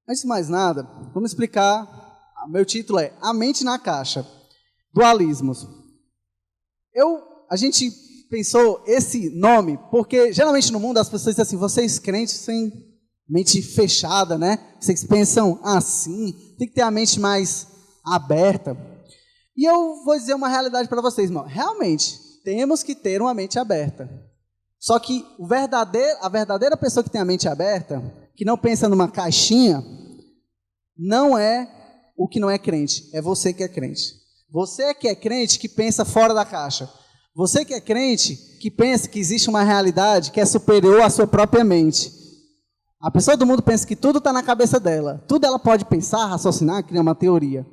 Antes de mais nada, vamos explicar. Meu título é A Mente na Caixa, Dualismos. A gente pensou esse nome porque geralmente no mundo as pessoas dizem assim, vocês crentes têm mente fechada, né? Vocês pensam assim, tem que ter a mente mais aberta. E eu vou dizer uma realidade para vocês, irmão. Realmente, temos que ter uma mente aberta. Só que a verdadeira pessoa que tem a mente aberta, que não pensa numa caixinha, não é o que não é crente, é você que é crente. Você que é crente que pensa fora da caixa. Você que é crente que pensa que existe uma realidade que é superior à sua própria mente. A pessoa do mundo pensa que tudo está na cabeça dela. Tudo ela pode pensar, raciocinar, criar uma teoria.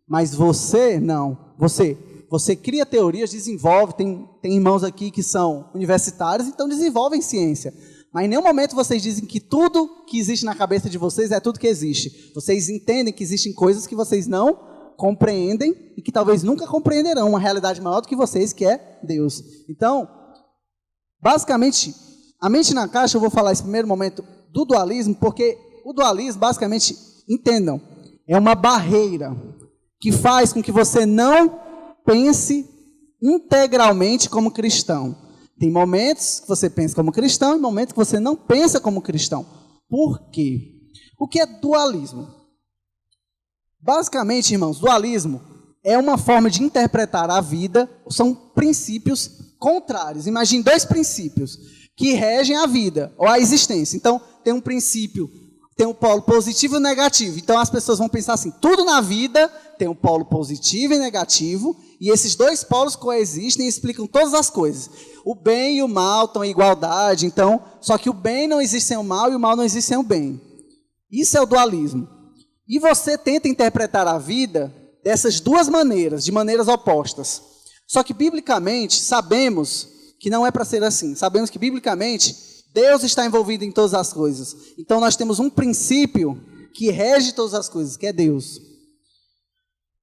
Mas você, não. Você cria teorias, desenvolve. Tem irmãos aqui que são universitários, então desenvolvem ciência. Mas em nenhum momento vocês dizem que tudo que existe na cabeça de vocês é tudo que existe. Vocês entendem que existem coisas que vocês não compreendem e que talvez nunca compreenderão uma realidade maior do que vocês, que é Deus. Então, basicamente, a mente na caixa, eu vou falar esse primeiro momento do dualismo, porque o dualismo, basicamente, entendam, é uma barreira que faz com que você não pense integralmente como cristão. Tem momentos que você pensa como cristão e momentos que você não pensa como cristão. Por quê? O que é dualismo? Basicamente, irmãos, dualismo é uma forma de interpretar a vida, são princípios contrários. Imagine dois princípios que regem a vida, ou a existência. Então, tem um princípio, tem um polo positivo e negativo. Então, as pessoas vão pensar assim, tudo na vida tem um polo positivo e negativo, e esses dois polos coexistem e explicam todas as coisas. O bem e o mal estão em igualdade, então, só que o bem não existe sem o mal e o mal não existe sem o bem. Isso é o dualismo. E você tenta interpretar a vida dessas duas maneiras, de maneiras opostas. Só que, biblicamente, sabemos que não é para ser assim. Sabemos que, biblicamente, Deus está envolvido em todas as coisas. Então, nós temos um princípio que rege todas as coisas, que é Deus.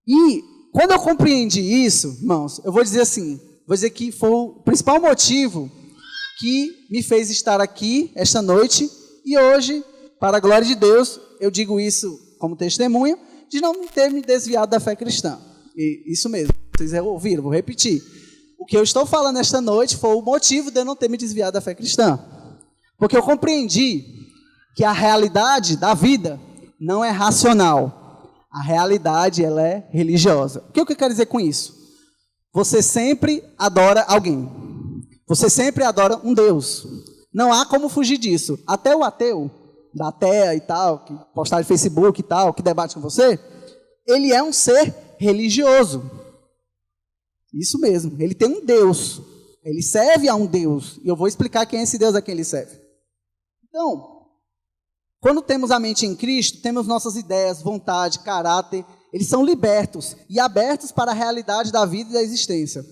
E, quando eu compreendi isso, irmãos, eu vou dizer assim, vou dizer que foi o principal motivo que me fez estar aqui esta noite e hoje, para a glória de Deus, eu digo isso como testemunha de não ter me desviado da fé cristã. E isso mesmo, vocês ouviram, vou repetir. O que eu estou falando esta noite foi o motivo de eu não ter me desviado da fé cristã. Porque eu compreendi que a realidade da vida não é racional. A realidade, ela é religiosa. O que eu quero dizer com isso? Você sempre adora alguém. Você sempre adora um Deus. Não há como fugir disso. Até o ateu, da ateia e tal, que postar no Facebook e tal, que debate com você, ele é um ser religioso. Isso mesmo, ele tem um Deus, ele serve a um Deus, e eu vou explicar quem é esse Deus a quem ele serve. Então, quando temos a mente em Cristo, temos nossas ideias, vontade, caráter, eles são libertos e abertos para a realidade da vida e da existência.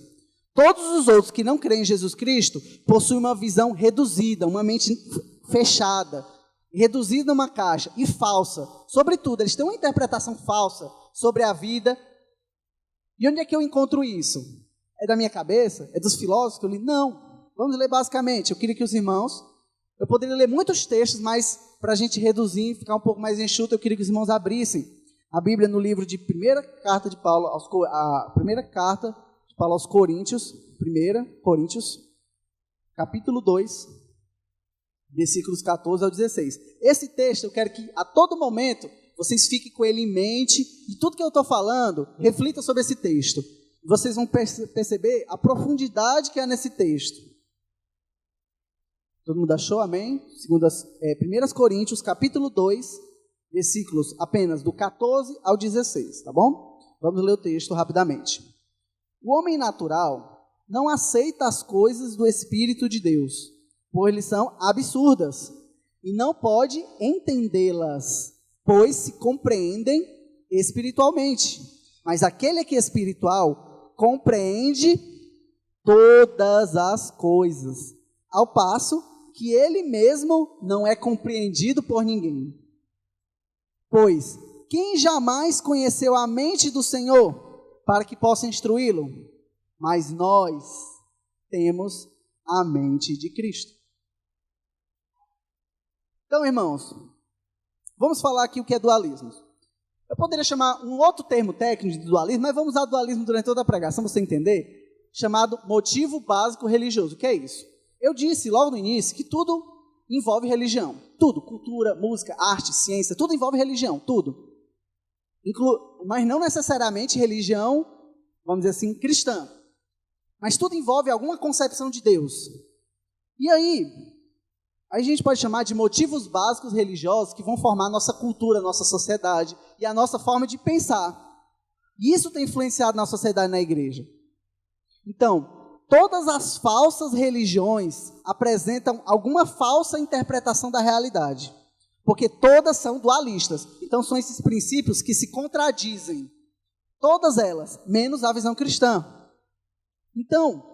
Todos os outros que não creem em Jesus Cristo possuem uma visão reduzida, uma mente fechada, reduzida numa caixa e falsa. Sobretudo, eles têm uma interpretação falsa sobre a vida. E onde é que eu encontro isso? É da minha cabeça? É dos filósofos que eu li? Não. Vamos ler basicamente. Eu queria que os irmãos... Eu poderia ler muitos textos, mas para a gente reduzir, ficar um pouco mais enxuto, eu queria que os irmãos abrissem a Bíblia no livro de primeira carta de Paulo aos Coríntios, 1 Coríntios, capítulo 2, versículos 14 ao 16. Esse texto eu quero que a todo momento vocês fiquem com ele em mente e tudo que eu estou falando, reflita sobre esse texto. Vocês vão perceber a profundidade que há nesse texto. Todo mundo achou? Amém? 1 Coríntios, capítulo 2, versículos apenas do 14 ao 16, tá bom? Vamos ler o texto rapidamente. O homem natural não aceita as coisas do Espírito de Deus, pois eles são absurdas, e não pode entendê-las, pois se compreendem espiritualmente. Mas aquele que é espiritual compreende todas as coisas, ao passo que ele mesmo não é compreendido por ninguém. Pois quem jamais conheceu a mente do Senhor para que possa instruí-lo? Mas nós temos a mente de Cristo. Então, irmãos, Vamos falar aqui o que é dualismo. Eu poderia chamar um outro termo técnico de dualismo, mas vamos usar dualismo durante toda a pregação, para você entender, chamado motivo básico religioso. O que é isso? Eu disse logo no início que tudo envolve religião. Tudo, cultura, música, arte, ciência, tudo envolve religião, tudo. Mas não necessariamente religião, vamos dizer assim, cristã. Mas tudo envolve alguma concepção de Deus. E aí a gente pode chamar de motivos básicos religiosos que vão formar a nossa cultura, a nossa sociedade e a nossa forma de pensar. E isso tem influenciado na sociedade e na igreja. Então, todas as falsas religiões apresentam alguma falsa interpretação da realidade, porque todas são dualistas. Então, são esses princípios que se contradizem, todas elas, menos a visão cristã. Então,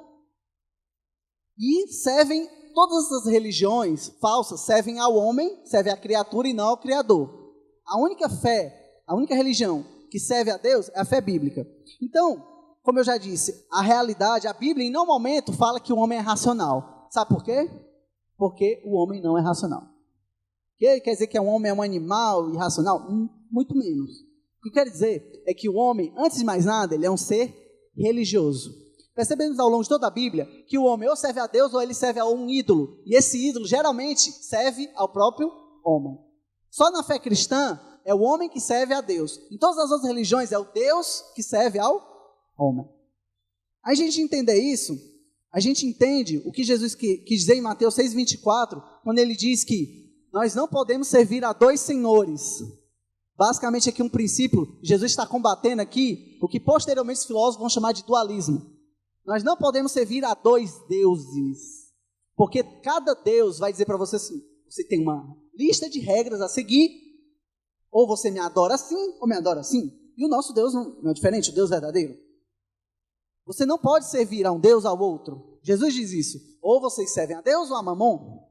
todas as religiões falsas servem ao homem, servem à criatura e não ao Criador. A única religião que serve a Deus é a fé bíblica. Então, como eu já disse, a Bíblia em nenhum momento fala que o homem é racional. Sabe por quê? Porque o homem não é racional. Quer dizer que um homem é um animal irracional? Muito menos. O que quer dizer é que o homem, antes de mais nada, ele é um ser religioso. Percebemos ao longo de toda a Bíblia que o homem ou serve a Deus ou ele serve a um ídolo. E esse ídolo geralmente serve ao próprio homem. Só na fé cristã é o homem que serve a Deus. Em todas as outras religiões é o Deus que serve ao homem. A gente entender isso, a gente entende o que Jesus quis dizer em Mateus 6,24, quando ele diz que nós não podemos servir a dois senhores. Basicamente aqui um princípio, Jesus está combatendo aqui o que posteriormente os filósofos vão chamar de dualismo. Nós não podemos servir a dois deuses, porque cada Deus vai dizer para você assim, você tem uma lista de regras a seguir, ou você me adora assim, ou me adora assim. E o nosso Deus não é diferente, o Deus verdadeiro. Você não pode servir a um Deus ao outro. Jesus diz isso, ou vocês servem a Deus ou a Mamon.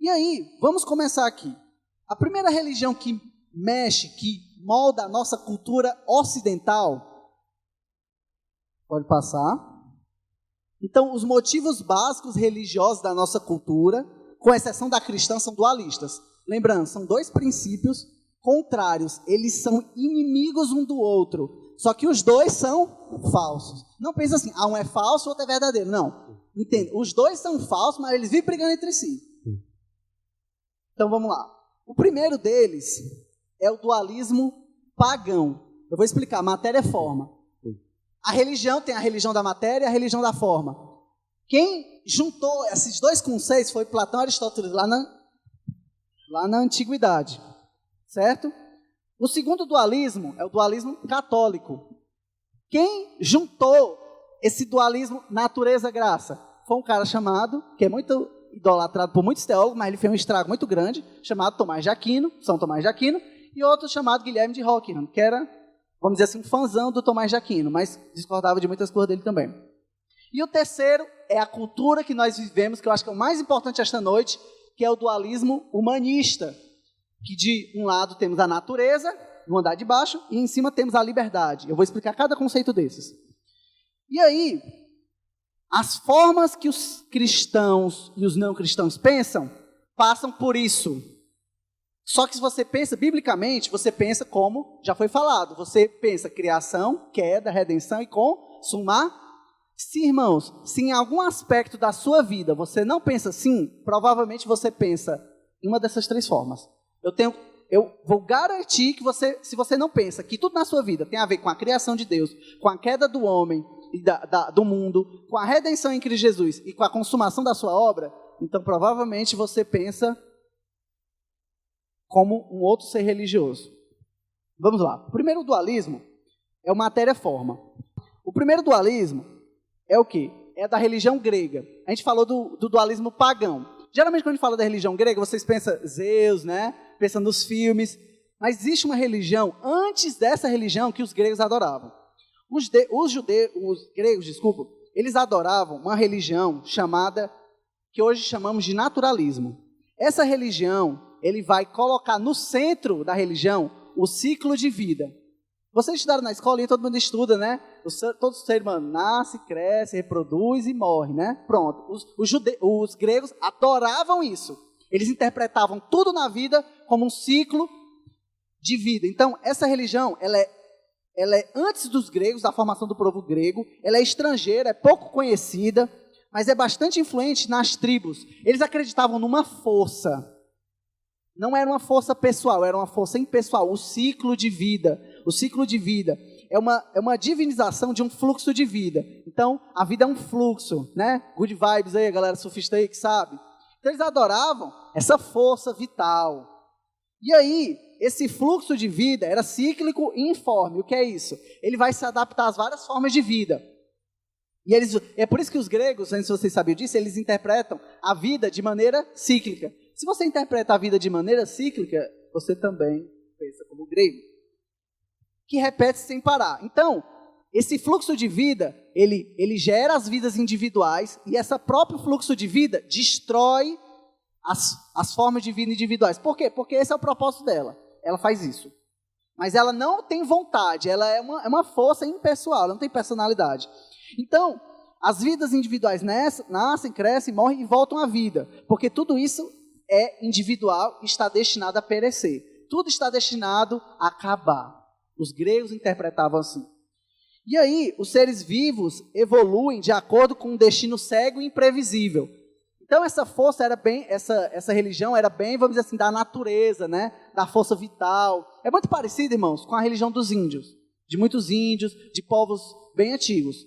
E aí, vamos começar aqui. A primeira religião que mexe, que molda a nossa cultura ocidental, pode passar. Então, os motivos básicos religiosos da nossa cultura, com exceção da cristã, são dualistas. Lembrando, são dois princípios contrários. Eles são inimigos um do outro. Só que os dois são falsos. Não pensa assim, um é falso, o outro é verdadeiro. Não. Entende? Os dois são falsos, mas eles vivem brigando entre si. Então, vamos lá. O primeiro deles é o dualismo pagão. Eu vou explicar. Matéria é forma. A religião tem a religião da matéria e a religião da forma. Quem juntou esses dois conceitos foi Platão e Aristóteles lá na antiguidade, certo? O segundo dualismo é o dualismo católico. Quem juntou esse dualismo natureza-graça foi um cara chamado, que é muito idolatrado por muitos teólogos, mas ele fez um estrago muito grande, chamado Tomás de Aquino, São Tomás de Aquino, e outro chamado Guilherme de Ockham, que era, vamos dizer assim, um fãzão do Tomás de Aquino, mas discordava de muitas coisas dele também. E o terceiro é a cultura que nós vivemos, que eu acho que é o mais importante esta noite, que é o dualismo humanista, que de um lado temos a natureza, no andar de baixo, e em cima temos a liberdade. Eu vou explicar cada conceito desses. E aí, as formas que os cristãos e os não cristãos pensam, passam por isso. Só que se você pensa biblicamente, você pensa como já foi falado. Você pensa criação, queda, redenção e consumar. Sim, irmãos, se em algum aspecto da sua vida você não pensa assim, provavelmente você pensa em uma dessas três formas. Eu vou garantir que se você não pensa que tudo na sua vida tem a ver com a criação de Deus, com a queda do homem e do mundo, com a redenção em Cristo Jesus e com a consumação da sua obra, então provavelmente você pensa como um outro ser religioso. Vamos lá. O primeiro dualismo é o matéria-forma. O primeiro dualismo é o quê? É da religião grega. A gente falou do dualismo pagão. Geralmente, quando a gente fala da religião grega, vocês pensam Zeus, né? Pensam nos filmes. Mas existe uma religião, antes dessa religião, que os gregos adoravam. Os gregos, eles adoravam uma religião chamada, que hoje chamamos de naturalismo. Essa religião, ele vai colocar no centro da religião o ciclo de vida. Vocês estudaram na escola e todo mundo estuda, né? Todo ser humano nasce, cresce, reproduz e morre, né? Pronto. Os gregos adoravam isso. Eles interpretavam tudo na vida como um ciclo de vida. Então, essa religião, ela é antes dos gregos, da formação do povo grego, ela é estrangeira, é pouco conhecida, mas é bastante influente nas tribos. Eles acreditavam numa força. Não era uma força pessoal, era uma força impessoal, o ciclo de vida. O ciclo de vida é uma divinização de um fluxo de vida. Então, a vida é um fluxo, né? Good vibes aí, a galera surfista aí que sabe. Então, eles adoravam essa força vital. E aí, esse fluxo de vida era cíclico e informe. O que é isso? Ele vai se adaptar às várias formas de vida. E é por isso que os gregos, não sei se vocês sabiam disso, eles interpretam a vida de maneira cíclica. Se você interpreta a vida de maneira cíclica, você também pensa como grego, que repete sem parar. Então, esse fluxo de vida, ele gera as vidas individuais, e esse próprio fluxo de vida destrói as formas de vida individuais. Por quê? Porque esse é o propósito dela. Ela faz isso. Mas ela não tem vontade, ela é uma força impessoal, ela não tem personalidade. Então, as vidas individuais nascem, crescem, morrem e voltam à vida. Porque tudo isso é individual e está destinado a perecer. Tudo está destinado a acabar. Os gregos interpretavam assim. E aí, os seres vivos evoluem de acordo com um destino cego e imprevisível. Então, essa força era bem, essa religião era bem, vamos dizer assim, da natureza, né? Da força vital. É muito parecido, irmãos, com a religião dos índios. De muitos índios, de povos bem antigos.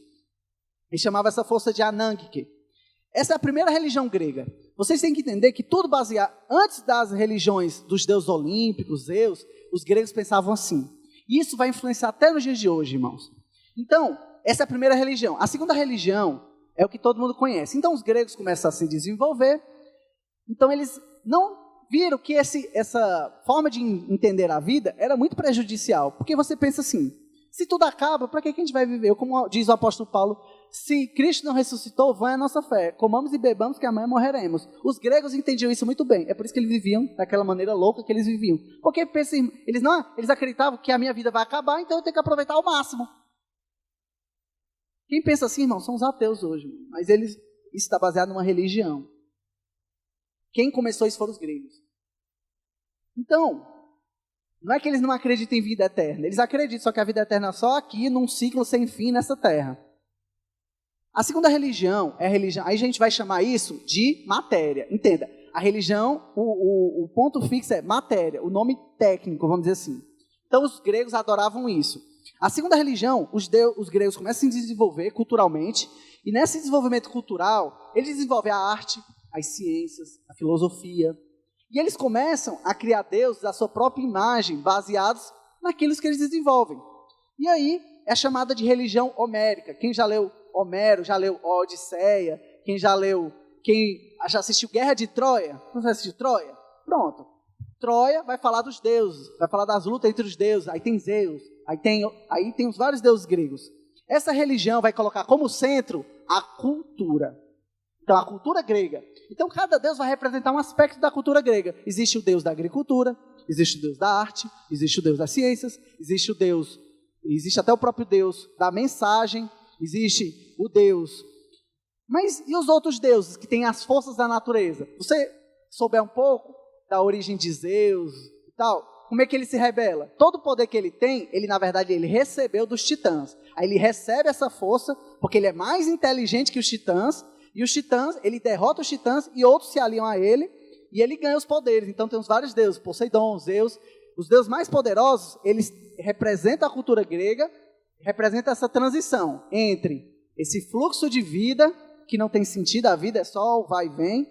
Ele chamava essa força de Ananke. Essa é a primeira religião grega. Vocês têm que entender que tudo baseado... Antes das religiões dos deuses olímpicos, Zeus, os gregos pensavam assim. E isso vai influenciar até nos dias de hoje, irmãos. Então, essa é a primeira religião. A segunda religião é o que todo mundo conhece. Então, os gregos começam a se desenvolver. Então, eles não viram que essa forma de entender a vida era muito prejudicial. Porque você pensa assim, se tudo acaba, para que a gente vai viver? Como diz o apóstolo Paulo, se Cristo não ressuscitou, vã é a nossa fé. Comamos e bebamos, que amanhã morreremos. Os gregos entendiam isso muito bem. É por isso que eles viviam daquela maneira louca que eles viviam. Porque pensem, eles acreditavam que a minha vida vai acabar, então eu tenho que aproveitar ao máximo. Quem pensa assim, irmão, são os ateus hoje. Mas isso está baseado numa religião. Quem começou isso foram os gregos. Então, não é que eles não acreditam em vida eterna. Eles acreditam, só que a vida eterna é só aqui, num ciclo sem fim nessa terra. A segunda religião é a religião, aí a gente vai chamar isso de matéria. Entenda, a religião, o ponto fixo é matéria, o nome técnico, vamos dizer assim. Então os gregos adoravam isso. A segunda religião, os gregos começam a se desenvolver culturalmente, e nesse desenvolvimento cultural, eles desenvolvem a arte, as ciências, a filosofia, e eles começam a criar deuses à sua própria imagem, baseados naquilo que eles desenvolvem. E aí é chamada de religião homérica. Quem já leu Homero, já leu Odisseia, quem já assistiu Guerra de Troia? Não vai assistir Troia? Pronto. Troia vai falar dos deuses, vai falar das lutas entre os deuses, aí tem Zeus, aí tem os vários deuses gregos. Essa religião vai colocar como centro a cultura. Então, a cultura grega. Então, cada deus vai representar um aspecto da cultura grega. Existe o deus da agricultura, existe o deus da arte, existe o deus das ciências, existe até o próprio deus da mensagem, existe o Deus. Mas e os outros deuses que têm as forças da natureza? Você souber um pouco da origem de Zeus e tal, como é que ele se rebela? Todo o poder que ele tem, na verdade, ele recebeu dos titãs. Aí ele recebe essa força, porque ele é mais inteligente que os titãs, e os titãs, ele derrota os titãs e outros se aliam a ele, e ele ganha os poderes. Então temos vários deuses, Poseidon, Zeus. Os deuses mais poderosos, eles representam a cultura grega, representa essa transição entre esse fluxo de vida, que não tem sentido, a vida é só o vai e vem,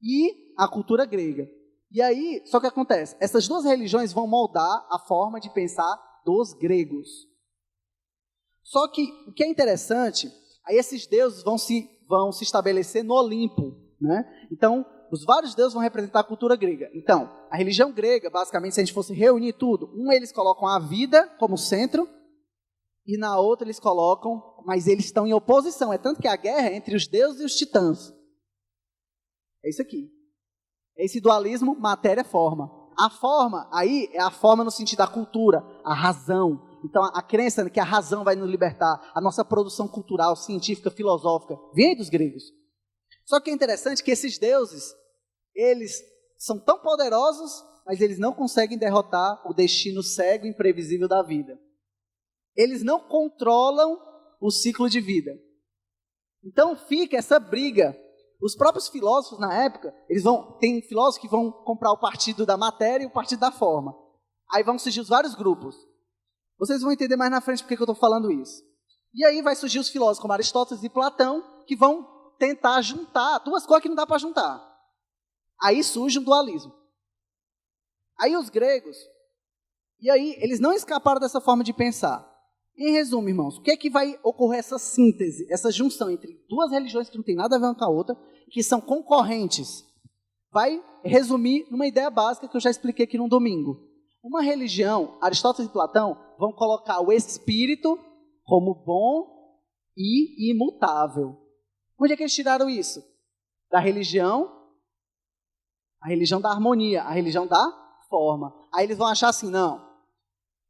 e a cultura grega. E aí, só que acontece, essas duas religiões vão moldar a forma de pensar dos gregos. Só que, o que é interessante, aí esses deuses vão se estabelecer no Olimpo, né? Então, os vários deuses vão representar a cultura grega. Então, a religião grega, basicamente, se a gente fosse reunir tudo, eles colocam a vida como centro, e na outra eles colocam, mas eles estão em oposição. É tanto que a guerra é entre os deuses e os titãs. É isso aqui. É esse dualismo matéria-forma. A forma aí é a forma no sentido da cultura, a razão. Então a crença que a razão vai nos libertar, a nossa produção cultural, científica, filosófica, vem dos gregos. Só que é interessante que esses deuses, eles são tão poderosos, mas eles não conseguem derrotar o destino cego e imprevisível da vida. Eles não controlam o ciclo de vida. Então fica essa briga. Os próprios filósofos na época, tem filósofos que vão comprar o partido da matéria e o partido da forma. Aí vão surgir os vários grupos. Vocês vão entender mais na frente porque que eu estou falando isso. E aí vai surgir os filósofos como Aristóteles e Platão, que vão tentar juntar duas coisas que não dá para juntar. Aí surge um dualismo. Aí os gregos, e aí eles não escaparam dessa forma de pensar. Em resumo, irmãos, o que é que vai ocorrer essa síntese, essa junção entre duas religiões que não tem nada a ver uma com a outra, que são concorrentes? Vai resumir numa ideia básica que eu já expliquei aqui no domingo. Uma religião, Aristóteles e Platão, vão colocar o espírito como bom e imutável. Onde é que eles tiraram isso? Da religião, a religião da harmonia, a religião da forma. Aí eles vão achar assim, não,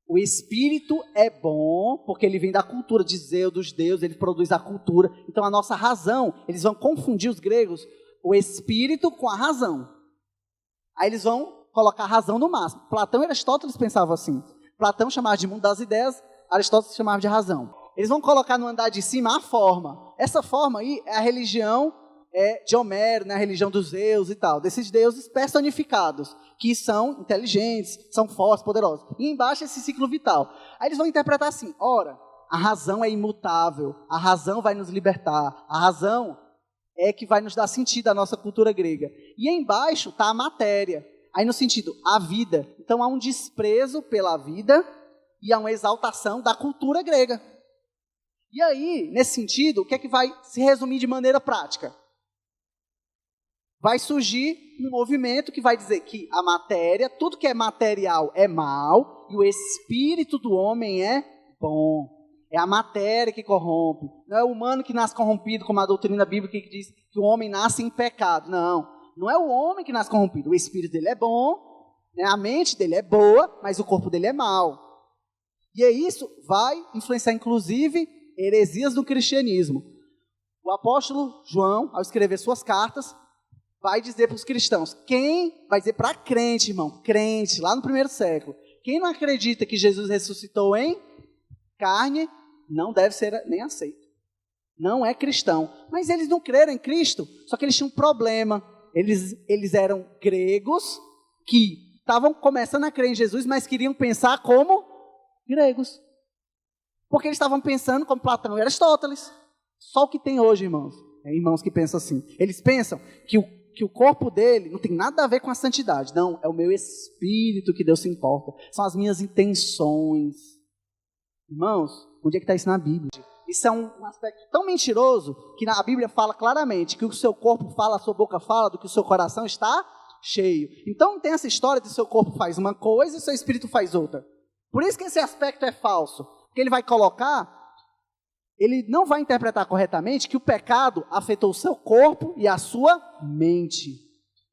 o espírito é bom, porque ele vem da cultura de Zeus, dos deuses, ele produz a cultura. Então a nossa razão, eles vão confundir os gregos, o espírito com a razão. Aí eles vão colocar a razão no máximo. Platão e Aristóteles pensavam assim. Platão chamava de mundo das ideias, Aristóteles chamava de razão. Eles vão colocar no andar de cima a forma. Essa forma aí é a religião de Homero, né, a religião dos Zeus e tal, desses deuses personificados, que são inteligentes, são fortes, poderosos. E embaixo esse ciclo vital. Aí eles vão interpretar assim, ora, a razão é imutável, a razão vai nos libertar, a razão é que vai nos dar sentido à nossa cultura grega. E embaixo está a matéria, aí no sentido, a vida. Então há um desprezo pela vida e há uma exaltação da cultura grega. E aí, nesse sentido, o que é que vai se resumir de maneira prática? Vai surgir um movimento que vai dizer que a matéria, tudo que é material é mal, e o espírito do homem é bom. É a matéria que corrompe. Não é o humano que nasce corrompido, como a doutrina bíblica que diz que o homem nasce em pecado. Não, não é o homem que nasce corrompido. O espírito dele é bom, né? A mente dele é boa, mas o corpo dele é mau. E isso vai influenciar, inclusive, heresias do cristianismo. O apóstolo João, ao escrever suas cartas, vai dizer para os cristãos, vai dizer para crente, irmão, crente, lá no primeiro século, quem não acredita que Jesus ressuscitou em carne, não deve ser nem aceito. Não é cristão. Mas eles não creram em Cristo, só que eles tinham um problema. Eles eram gregos que estavam começando a crer em Jesus, mas queriam pensar como gregos. Porque eles estavam pensando como Platão e Aristóteles. Só o que tem hoje, irmãos. É irmãos que pensam assim. Eles pensam que o corpo dele não tem nada a ver com a santidade. Não, é o meu espírito que Deus se importa. São as minhas intenções. Irmãos, onde é que está isso na Bíblia? Isso é um aspecto tão mentiroso que a Bíblia fala claramente que o que o seu corpo fala, a sua boca fala, do que o seu coração está cheio. Então não tem essa história de seu corpo faz uma coisa e seu espírito faz outra. Por isso que esse aspecto é falso. Porque ele vai colocar, ele não vai interpretar corretamente que o pecado afetou o seu corpo e a sua mente.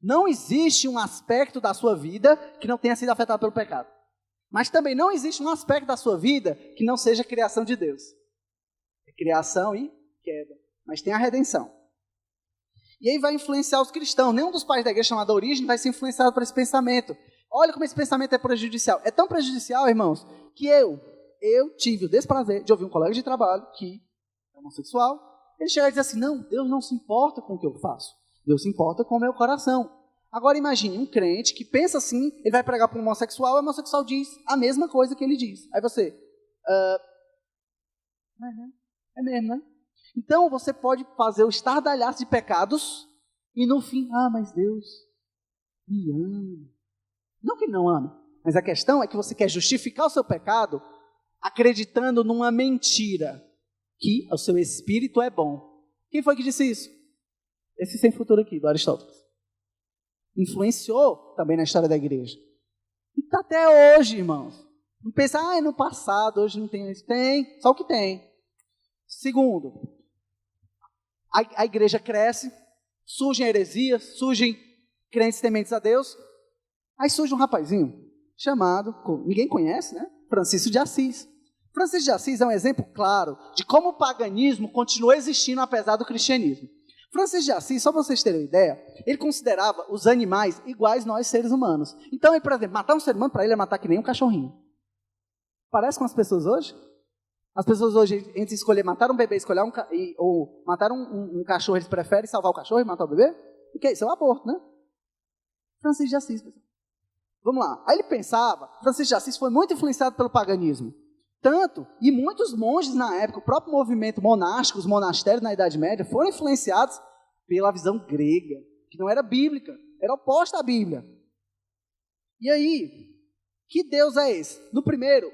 Não existe um aspecto da sua vida que não tenha sido afetado pelo pecado. Mas também não existe um aspecto da sua vida que não seja criação de Deus. É criação e queda. Mas tem a redenção. E aí vai influenciar os cristãos. Nenhum dos pais da igreja chamada Origem vai ser influenciado por esse pensamento. Olha como esse pensamento é prejudicial. É tão prejudicial, irmãos, que eu tive o desprazer de ouvir um colega de trabalho que é homossexual. Ele chega e diz assim, não, Deus não se importa com o que eu faço. Deus se importa com o meu coração. Agora imagine um crente que pensa assim, ele vai pregar para um homossexual, e o homossexual diz a mesma coisa que ele diz. Aí você, é mesmo, né? Então você pode fazer o estardalhaço de pecados e no fim, mas Deus me ama. Não que ele não ama, mas a questão é que você quer justificar o seu pecado acreditando numa mentira, que o seu espírito é bom. Quem foi que disse isso? Esse sem futuro aqui, do Aristóteles. Influenciou também na história da igreja. E está até hoje, irmãos. Não pensa, é no passado, hoje não tem isso. Tem, só o que tem. Segundo, a igreja cresce, surgem heresias, surgem crentes tementes a Deus. Aí surge um rapazinho chamado, ninguém conhece, né? Francisco de Assis. Francisco de Assis é um exemplo claro de como o paganismo continua existindo apesar do cristianismo. Francisco de Assis, só para vocês terem uma ideia, ele considerava os animais iguais nós, seres humanos. Então, ele, por exemplo, matar um ser humano, para ele é matar que nem um cachorrinho. Parece com as pessoas hoje? As pessoas hoje, entre escolher matar um bebê ou matar um cachorro, eles preferem salvar o cachorro e matar o bebê? Porque isso é um aborto, né? Francisco de Assis, pessoal. Vamos lá. Aí ele pensava, Francisco de Assis foi muito influenciado pelo paganismo. Tanto, e muitos monges na época, o próprio movimento monástico, os monastérios na Idade Média, foram influenciados pela visão grega, que não era bíblica, era oposta à Bíblia. E aí, que Deus é esse? No primeiro,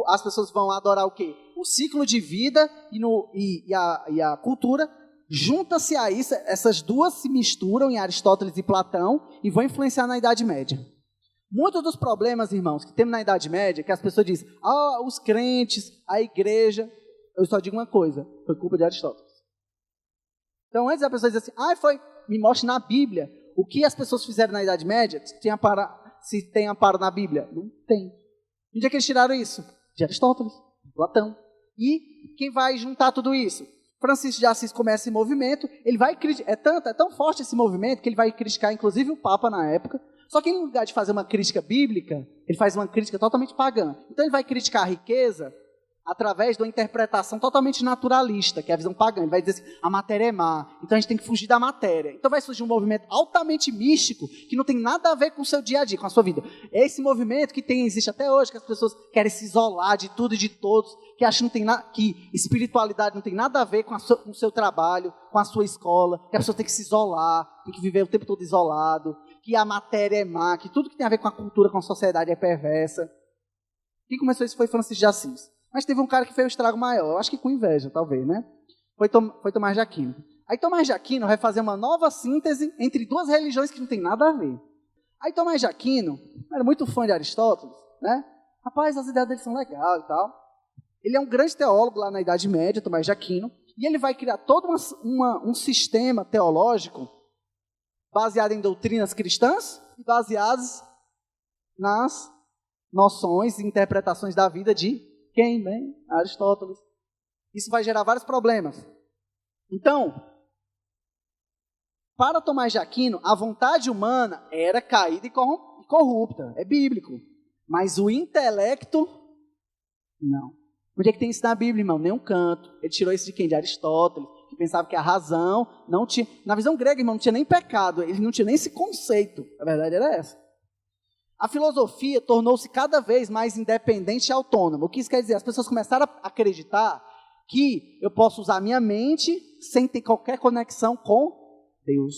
as pessoas vão adorar o quê? O ciclo de vida e a cultura. Junta-se a isso, essas duas se misturam em Aristóteles e Platão e vão influenciar na Idade Média. Muitos dos problemas, irmãos, que temos na Idade Média, que as pessoas dizem, os crentes, a igreja, eu só digo uma coisa, foi culpa de Aristóteles. Então, antes a pessoa diz assim, me mostre na Bíblia o que as pessoas fizeram na Idade Média, se tem amparo na Bíblia. Não tem. Onde é que eles tiraram isso? De Aristóteles, de Platão. E quem vai juntar tudo isso? Francisco de Assis começa esse movimento, ele vai criticar, é tão forte esse movimento, que ele vai criticar, inclusive, o Papa na época. Só que em lugar de fazer uma crítica bíblica, ele faz uma crítica totalmente pagã. Então ele vai criticar a riqueza através de uma interpretação totalmente naturalista, que é a visão pagã. Ele vai dizer assim, a matéria é má, então a gente tem que fugir da matéria. Então vai surgir um movimento altamente místico, que não tem nada a ver com o seu dia a dia, com a sua vida. É esse movimento que existe até hoje, que as pessoas querem se isolar de tudo e de todos, que acham que espiritualidade não tem nada a ver com o seu trabalho, com a sua escola, que a pessoa tem que se isolar, tem que viver o tempo todo isolado, que a matéria é má, que tudo que tem a ver com a cultura, com a sociedade é perversa. Quem começou isso foi Francisco de Assis. Mas teve um cara que fez o estrago maior, eu acho que com inveja, talvez, né? Foi Tomás de Aquino. Aí Tomás de Aquino vai fazer uma nova síntese entre duas religiões que não tem nada a ver. Aí Tomás de Aquino era muito fã de Aristóteles, né? Rapaz, as ideias dele são legais e tal. Ele é um grande teólogo lá na Idade Média, Tomás de Aquino, e ele vai criar todo um sistema teológico baseado em doutrinas cristãs e baseadas nas noções e interpretações da vida de quem? Bem, Aristóteles. Isso vai gerar vários problemas. Então, para Tomás de Aquino, a vontade humana era caída e corrupta. É bíblico. Mas o intelecto, não. Onde é que tem isso na Bíblia, irmão? Nenhum canto. Ele tirou isso de quem? De Aristóteles, que pensava que a razão não tinha... Na visão grega, irmão, não tinha nem pecado. Ele não tinha nem esse conceito. A verdade era essa. A filosofia tornou-se cada vez mais independente e autônoma. O que isso quer dizer? As pessoas começaram a acreditar que eu posso usar a minha mente sem ter qualquer conexão com Deus.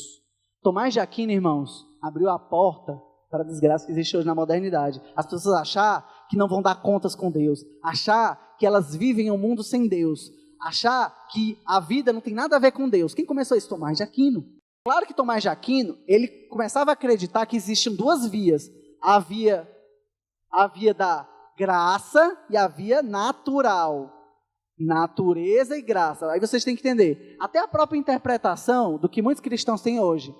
Tomás de Aquino, irmãos, abriu a porta para a desgraça que existe hoje na modernidade. As pessoas achar que não vão dar contas com Deus, achar que elas vivem um mundo sem Deus, achar que a vida não tem nada a ver com Deus. Quem começou isso? Tomás de Aquino. Claro que Tomás de Aquino, ele começava a acreditar que existiam duas vias. A via da graça e a via natural. Natureza e graça. Aí vocês têm que entender. Até a própria interpretação do que muitos cristãos têm hoje.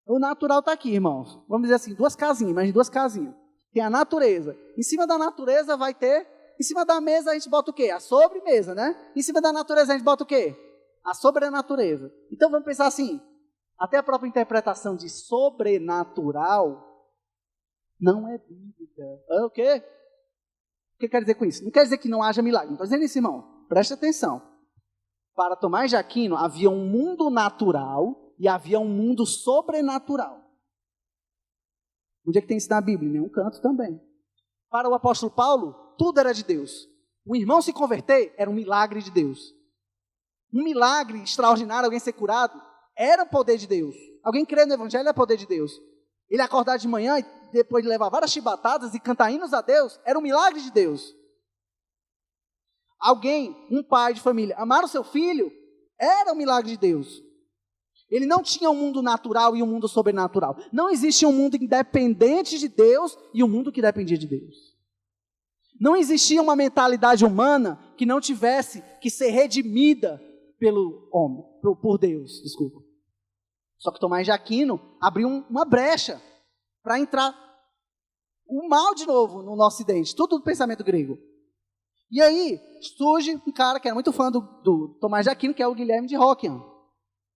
O natural está aqui, irmãos. Vamos dizer assim, duas casinhas, mas duas casinhas. Tem a natureza. Em cima da natureza vai ter... Em cima da mesa a gente bota o quê? A sobremesa, né? Em cima da natureza a gente bota o quê? A sobrenatureza. Então vamos pensar assim. Até a própria interpretação de sobrenatural não é bíblica. É o quê? O que quer dizer com isso? Não quer dizer que não haja milagre. Não estou dizendo isso, irmão. Preste atenção. Para Tomás de Aquino, havia um mundo natural e havia um mundo sobrenatural. Onde é que tem isso na Bíblia? Em nenhum canto também. Para o apóstolo Paulo, tudo era de Deus. O irmão se converter era um milagre de Deus. Um milagre extraordinário, alguém ser curado, era o poder de Deus. Alguém crer no evangelho é poder de Deus. Ele acordar de manhã e depois de levar várias chibatadas e cantar hinos a Deus, era um milagre de Deus. Alguém, um pai de família, amar o seu filho, era um milagre de Deus. Ele não tinha um mundo natural e um mundo sobrenatural. Não existia um mundo independente de Deus e um mundo que dependia de Deus. Não existia uma mentalidade humana que não tivesse que ser redimida pelo homem, por Deus, desculpa. Só que Tomás de Aquino abriu uma brecha para entrar o mal de novo no nosso ocidente, tudo do pensamento grego. E aí surge um cara que era muito fã do Tomás de Aquino, que é o Guilherme de Ockham.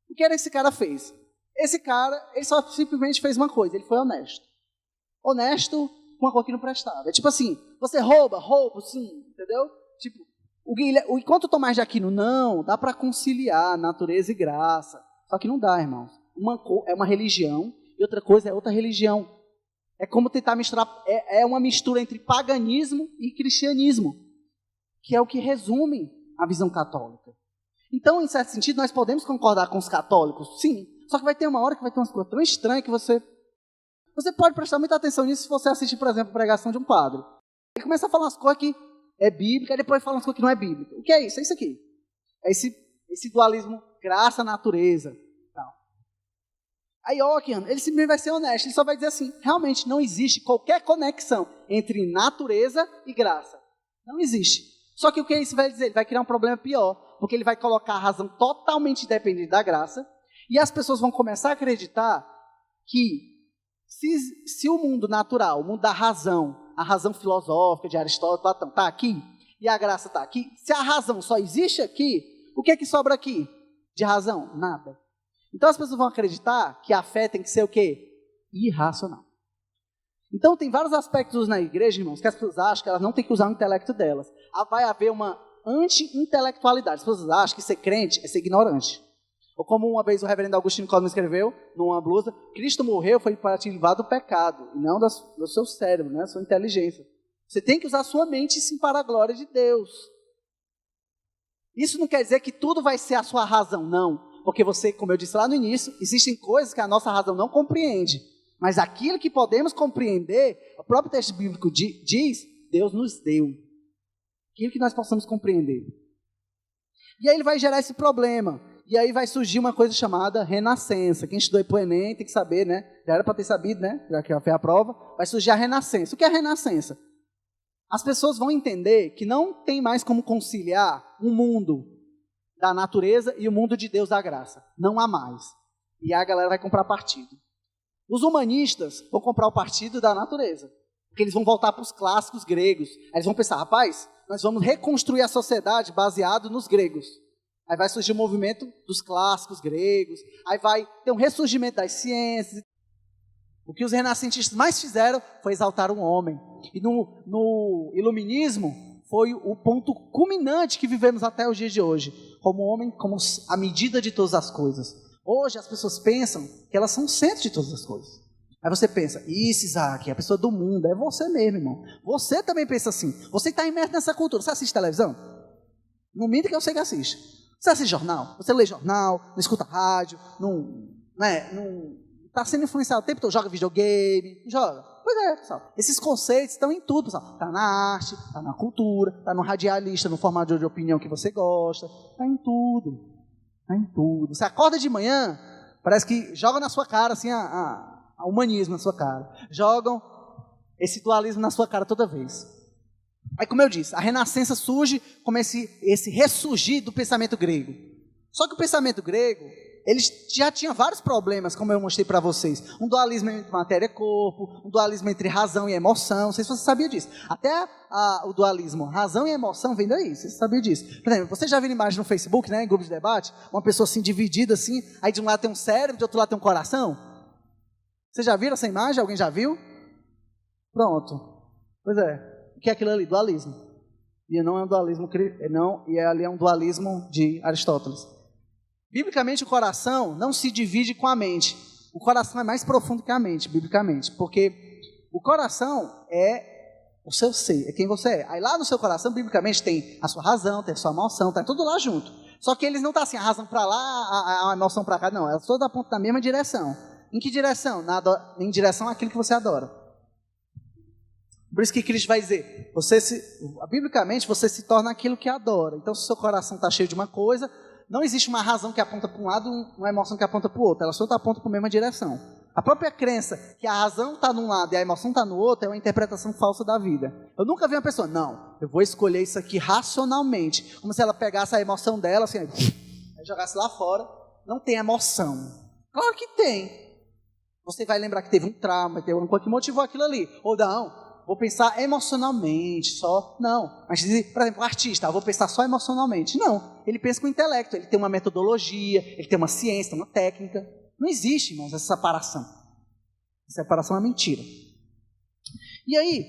O que era que esse cara fez? Esse cara, ele só simplesmente fez uma coisa, ele foi honesto. Honesto com uma coisa que não prestava. É tipo assim, você rouba, sim, entendeu? Tipo, enquanto o Tomás de Aquino, não, dá para conciliar natureza e graça. Só que não dá, irmãos. Uma é uma religião e outra coisa é outra religião. É como tentar misturar, é uma mistura entre paganismo e cristianismo, que é o que resume a visão católica. Então, em certo sentido, nós podemos concordar com os católicos, sim, só que vai ter uma hora que vai ter umas coisas tão estranhas que você pode prestar muita atenção nisso se você assistir, por exemplo, a pregação de um padre. Ele começa a falar umas coisas que é bíblica, e depois fala umas coisas que não é bíblica. O que é isso? É isso aqui. É esse dualismo graça-natureza. Aí Ockham, ele simplesmente vai ser honesto, ele só vai dizer assim, realmente não existe qualquer conexão entre natureza e graça. Não existe. Só que o que isso vai dizer? Ele vai criar um problema pior, porque ele vai colocar a razão totalmente independente da graça, e as pessoas vão começar a acreditar que se o mundo natural, o mundo da razão, a razão filosófica de Aristóteles, Platão, está aqui, e a graça está aqui, se a razão só existe aqui, o que é que sobra aqui de razão? Nada. Então as pessoas vão acreditar que a fé tem que ser o quê? Irracional. Então tem vários aspectos na igreja, irmãos, que as pessoas acham que elas não têm que usar o intelecto delas. Vai haver uma anti-intelectualidade. As pessoas acham que ser crente é ser ignorante. Ou como uma vez o reverendo Agostinho Cosme escreveu, numa blusa, Cristo morreu foi para te livrar do pecado, e não do seu cérebro, né, da sua inteligência. Você tem que usar a sua mente sim para a glória de Deus. Isso não quer dizer que tudo vai ser a sua razão, não. Porque você, como eu disse lá no início, existem coisas que a nossa razão não compreende. Mas aquilo que podemos compreender, o próprio texto bíblico diz, Deus nos deu. Aquilo que nós possamos compreender. E aí ele vai gerar esse problema. E aí vai surgir uma coisa chamada renascença. Quem estudou para o Enem tem que saber, né? Já era para ter sabido, né? Já que já fez a prova. Vai surgir a renascença. O que é a renascença? As pessoas vão entender que não tem mais como conciliar um mundo da natureza e o mundo de Deus da graça. Não há mais. E aí a galera vai comprar partido. Os humanistas vão comprar o partido da natureza. Porque eles vão voltar para os clássicos gregos. Aí eles vão pensar, rapaz, nós vamos reconstruir a sociedade baseado nos gregos. Aí vai surgir o movimento dos clássicos gregos. Aí vai ter um ressurgimento das ciências. O que os renascentistas mais fizeram foi exaltar o homem. E no iluminismo foi o ponto culminante que vivemos até os dias de hoje. Como homem, como a medida de todas as coisas. Hoje as pessoas pensam que elas são o centro de todas as coisas. Aí você pensa, isso, Isaac, é a pessoa do mundo. É você mesmo, irmão. Você também pensa assim. Você está imerso nessa cultura. Você assiste televisão? Não minta que eu sei que assiste. Você assiste jornal? Você lê jornal? Não escuta rádio? Não está sendo influenciado o tempo todo? Joga videogame? Joga? Pois é, pessoal. Esses conceitos estão em tudo, pessoal. Está na arte, está na cultura, está no radialista, no formato de opinião que você gosta. Está em tudo. Está em tudo. Você acorda de manhã, parece que joga na sua cara assim, a humanismo na sua cara. Jogam esse dualismo na sua cara toda vez. Aí, como eu disse, a renascença surge como esse ressurgir do pensamento grego. Só que o pensamento grego, ele já tinha vários problemas, como eu mostrei para vocês. Um dualismo entre matéria e corpo, um dualismo entre razão e emoção. Não sei se você sabia disso. Até o dualismo razão e emoção vem daí. Você sabia disso? Por exemplo, você já viu imagem no Facebook, né, em grupos de debate? Uma pessoa assim, dividida assim, aí de um lado tem um cérebro, de outro lado tem um coração? Vocês já viram essa imagem? Alguém já viu? Pronto. Pois é. O que é aquilo ali? Dualismo. E não é um dualismo, e ali é um dualismo de Aristóteles. Biblicamente, o coração não se divide com a mente. O coração é mais profundo que a mente, biblicamente. Porque o coração é o seu ser, é quem você é. Aí lá no seu coração, biblicamente, tem a sua razão, tem a sua emoção, está tudo lá junto. Só que eles não estão assim, a razão para lá, a emoção para cá. Não, elas todas apontam na mesma direção. Em que direção? Em direção àquilo que você adora. Por isso que Cristo vai dizer, biblicamente você se torna aquilo que adora. Então se o seu coração está cheio de uma coisa, não existe uma razão que aponta para um lado e uma emoção que aponta para o outro. Elas todas apontam para a mesma direção. A própria crença que a razão está num lado e a emoção está no outro é uma interpretação falsa da vida. Eu nunca vi uma pessoa, não, eu vou escolher isso aqui racionalmente. Como se ela pegasse a emoção dela assim, aí jogasse lá fora. Não tem emoção. Claro que tem. Você vai lembrar que teve um trauma, teve uma coisa que motivou aquilo ali. Ou não. vou pensar emocionalmente só. Não. Mas, por exemplo, o artista, vou pensar só emocionalmente. Não. Ele pensa com o intelecto, ele tem uma metodologia, ele tem uma ciência, tem uma técnica. Não existe, irmãos, essa separação. Essa separação é mentira. E aí,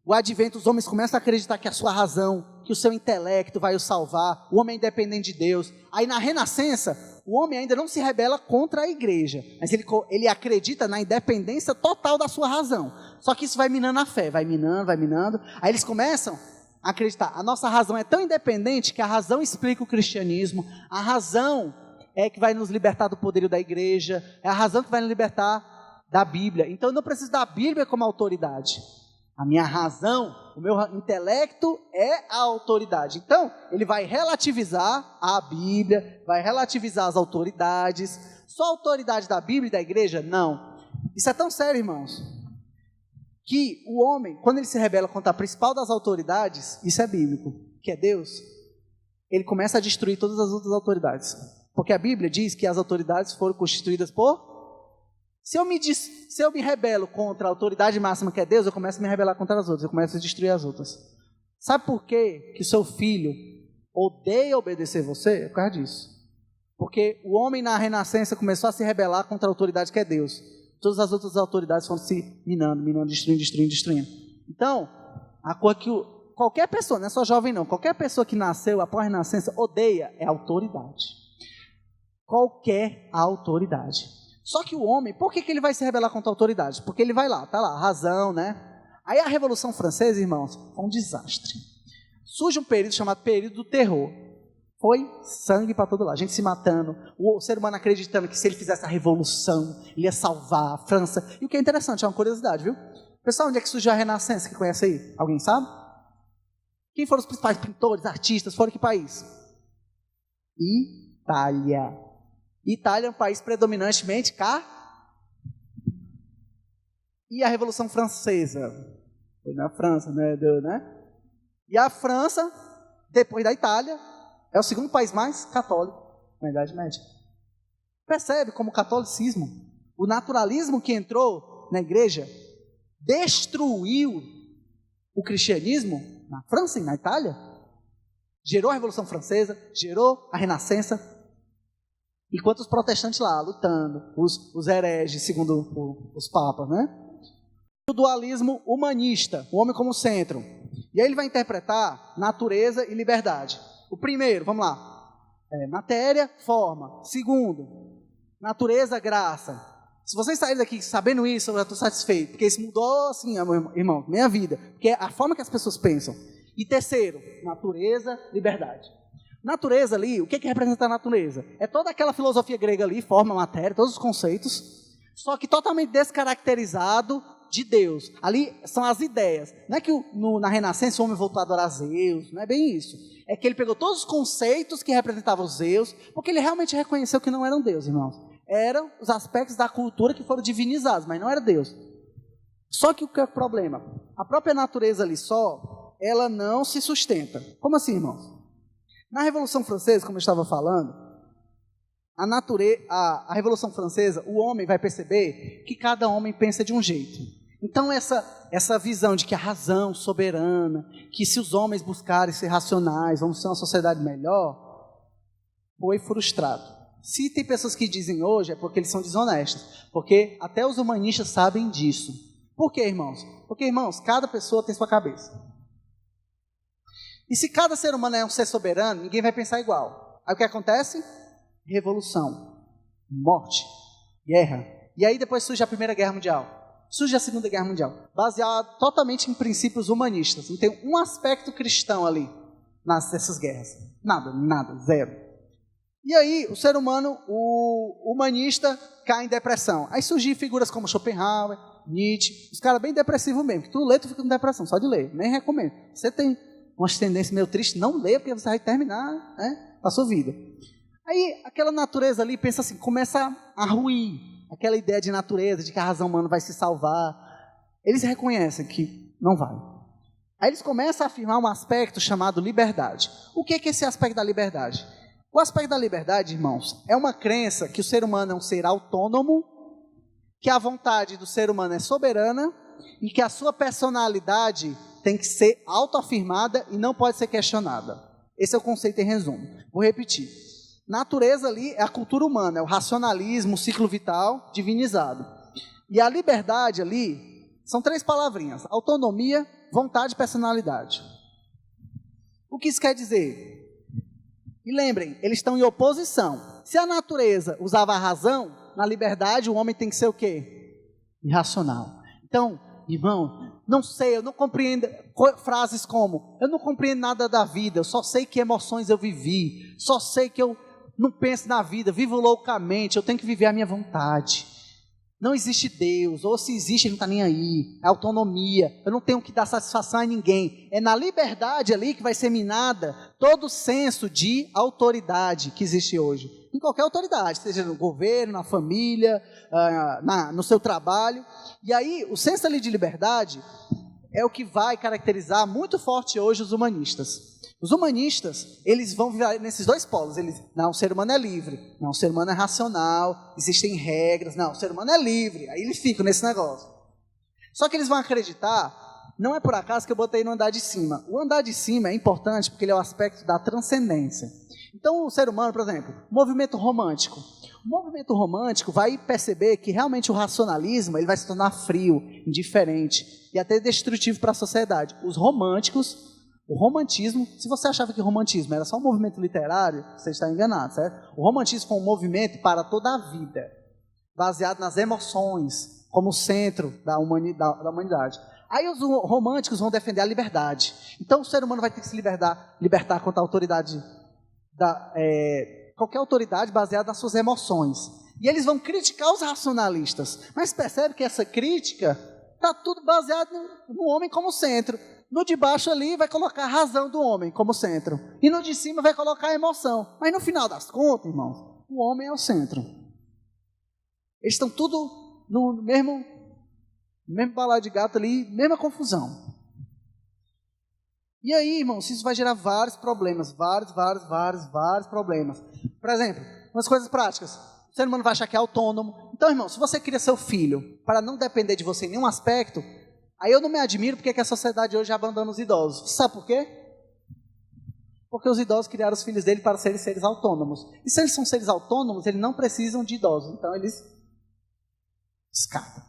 o advento, os homens começam a acreditar que a sua razão, que o seu intelecto vai o salvar, o homem é independente de Deus. Aí na Renascença, o homem ainda não se rebela contra a igreja, mas ele acredita na independência total da sua razão. Só que isso vai minando a fé, vai minando. Aí eles começam a acreditar, a nossa razão é tão independente que a razão explica o cristianismo, a razão é que vai nos libertar do poderio da igreja, é a razão que vai nos libertar da Bíblia. Então eu não preciso da Bíblia como autoridade. A minha razão, o meu intelecto é a autoridade. Então, ele vai relativizar a Bíblia, vai relativizar as autoridades. Só a autoridade da Bíblia e da igreja? Não. Isso é tão sério, irmãos, que o homem, quando ele se rebela contra a principal das autoridades, isso é bíblico, que é Deus, ele começa a destruir todas as outras autoridades. Porque a Bíblia diz que as autoridades foram constituídas por... Se eu me rebelo contra a autoridade máxima que é Deus, eu começo a me rebelar contra as outras, eu começo a destruir as outras. Sabe por quê que o seu filho odeia obedecer você? É por causa disso. Porque o homem na Renascença começou a se rebelar contra a autoridade que é Deus. Todas as outras autoridades foram se minando, destruindo. Então, a coisa que qualquer pessoa, não é só jovem não, qualquer pessoa que nasceu após a Renascença odeia é a autoridade. Qualquer autoridade. Só que o homem, por que ele vai se rebelar contra a autoridade? Porque ele vai lá, tá lá, razão, né? Aí a Revolução Francesa, irmãos, foi um desastre. Surge um período chamado período do terror. Foi sangue para todo lado, gente se matando, o ser humano acreditando que se ele fizesse a revolução, ele ia salvar a França. E o que é interessante, é uma curiosidade, viu? Pessoal, onde é que surgiu a Renascença, que conhece aí? Alguém sabe? Quem foram os principais pintores, artistas, foram que país? Itália. Itália é um país predominantemente E a Revolução Francesa? Foi na França, né? E a França, depois da Itália, é o segundo país mais católico na Idade Média. Percebe como o catolicismo, o naturalismo que entrou na igreja, destruiu o cristianismo na França e na Itália? Gerou a Revolução Francesa, gerou a Renascença. Enquanto os protestantes lá, lutando, os hereges, segundo os papas, né? O dualismo humanista, o homem como centro. E aí ele vai interpretar natureza e liberdade. O primeiro, vamos lá, matéria, forma. Segundo, natureza, graça. Se vocês saírem daqui sabendo isso, eu já estou satisfeito, porque isso mudou, assim, irmão, minha vida. Porque é a forma que as pessoas pensam. E terceiro, natureza, liberdade. Natureza ali, o que representa a natureza? É toda aquela filosofia grega ali, forma, matéria, todos os conceitos, só que totalmente descaracterizado de Deus. Ali são as ideias. Não é que na Renascença o homem voltou a adorar Zeus, não é bem isso. É que ele pegou todos os conceitos que representavam Zeus, porque ele realmente reconheceu que não eram Deus, irmãos. Eram os aspectos da cultura que foram divinizados, mas não era Deus. Só que o que é o problema? A própria natureza ali só, ela não se sustenta. Como assim, irmãos? Na Revolução Francesa, como eu estava falando, a Revolução Francesa, o homem vai perceber que cada homem pensa de um jeito. Então essa visão de que a razão soberana, que se os homens buscarem ser racionais, vamos ser uma sociedade melhor, foi frustrado. Se tem pessoas que dizem hoje, é porque eles são desonestos, porque até os humanistas sabem disso. Por quê, irmãos? Porque, irmãos, cada pessoa tem sua cabeça. E se cada ser humano é um ser soberano, ninguém vai pensar igual. Aí o que acontece? Revolução, morte, guerra. E aí depois surge a Primeira Guerra Mundial. Surge a Segunda Guerra Mundial. Baseada totalmente em princípios humanistas. Não tem um aspecto cristão ali nessas guerras. Nada, zero. E aí o ser humano, o humanista, cai em depressão. Aí surgem figuras como Schopenhauer, Nietzsche, os caras bem depressivos mesmo. Que tu lê, tu fica com depressão, só de ler. Nem recomendo. Você tem umas tendências meio tristes, não leia, porque você vai terminar, né, a sua vida. Aí, aquela natureza ali, pensa assim, começa a ruir, aquela ideia de natureza, de que a razão humana vai se salvar. Eles reconhecem que não vai. Aí eles começam a afirmar um aspecto chamado liberdade. O que é esse aspecto da liberdade? O aspecto da liberdade, irmãos, é uma crença que o ser humano é um ser autônomo, que a vontade do ser humano é soberana e que a sua personalidade tem que ser autoafirmada e não pode ser questionada. Esse é o conceito em resumo. Vou repetir. Natureza ali é a cultura humana, é o racionalismo, o ciclo vital divinizado. E a liberdade ali são 3 palavrinhas: autonomia, vontade e personalidade. O que isso quer dizer? E lembrem, eles estão em oposição. Se a natureza usava a razão, na liberdade o homem tem que ser o quê? Irracional. Então, irmão, não sei, eu não compreendo frases como: eu não compreendo nada da vida, eu só sei que emoções eu vivi, só sei que eu não penso na vida, vivo loucamente, eu tenho que viver a minha vontade. Não existe Deus, ou se existe, ele não está nem aí. É autonomia, eu não tenho que dar satisfação a ninguém. É na liberdade ali que vai ser minada todo o senso de autoridade que existe hoje. Em qualquer autoridade, seja no governo, na família, no seu trabalho. E aí, o senso ali de liberdade é o que vai caracterizar muito forte hoje os humanistas. Os humanistas, eles vão virar nesses 2 polos. Não, o ser humano é livre. Não, o ser humano é racional. Existem regras. Não, o ser humano é livre. Aí eles ficam nesse negócio. Só que eles vão acreditar, não é por acaso que eu botei no andar de cima. O andar de cima é importante porque ele é o aspecto da transcendência. Então, o ser humano, por exemplo, movimento romântico. O movimento romântico vai perceber que realmente o racionalismo ele vai se tornar frio, indiferente e até destrutivo para a sociedade. Os românticos... O romantismo, se você achava que o romantismo era só um movimento literário, você está enganado, certo? O romantismo foi um movimento para toda a vida, baseado nas emoções, como centro da humanidade. Aí os românticos vão defender a liberdade. Então o ser humano vai ter que se libertar contra a autoridade, qualquer autoridade baseada nas suas emoções. E eles vão criticar os racionalistas. Mas percebe que essa crítica está tudo baseado no homem como centro. No de baixo ali vai colocar a razão do homem como centro. E no de cima vai colocar a emoção. Mas no final das contas, irmãos, o homem é o centro. Eles estão tudo no mesmo balaio de gato ali, mesma confusão. E aí, irmãos, isso vai gerar vários problemas. Vários problemas. Por exemplo, umas coisas práticas. O ser humano vai achar que é autônomo. Então, irmão, se você cria seu filho para não depender de você em nenhum aspecto... Aí eu não me admiro porque que a sociedade hoje abandona os idosos. Sabe por quê? Porque os idosos criaram os filhos dele para serem seres autônomos. E se eles são seres autônomos, eles não precisam de idosos. Então eles descartam.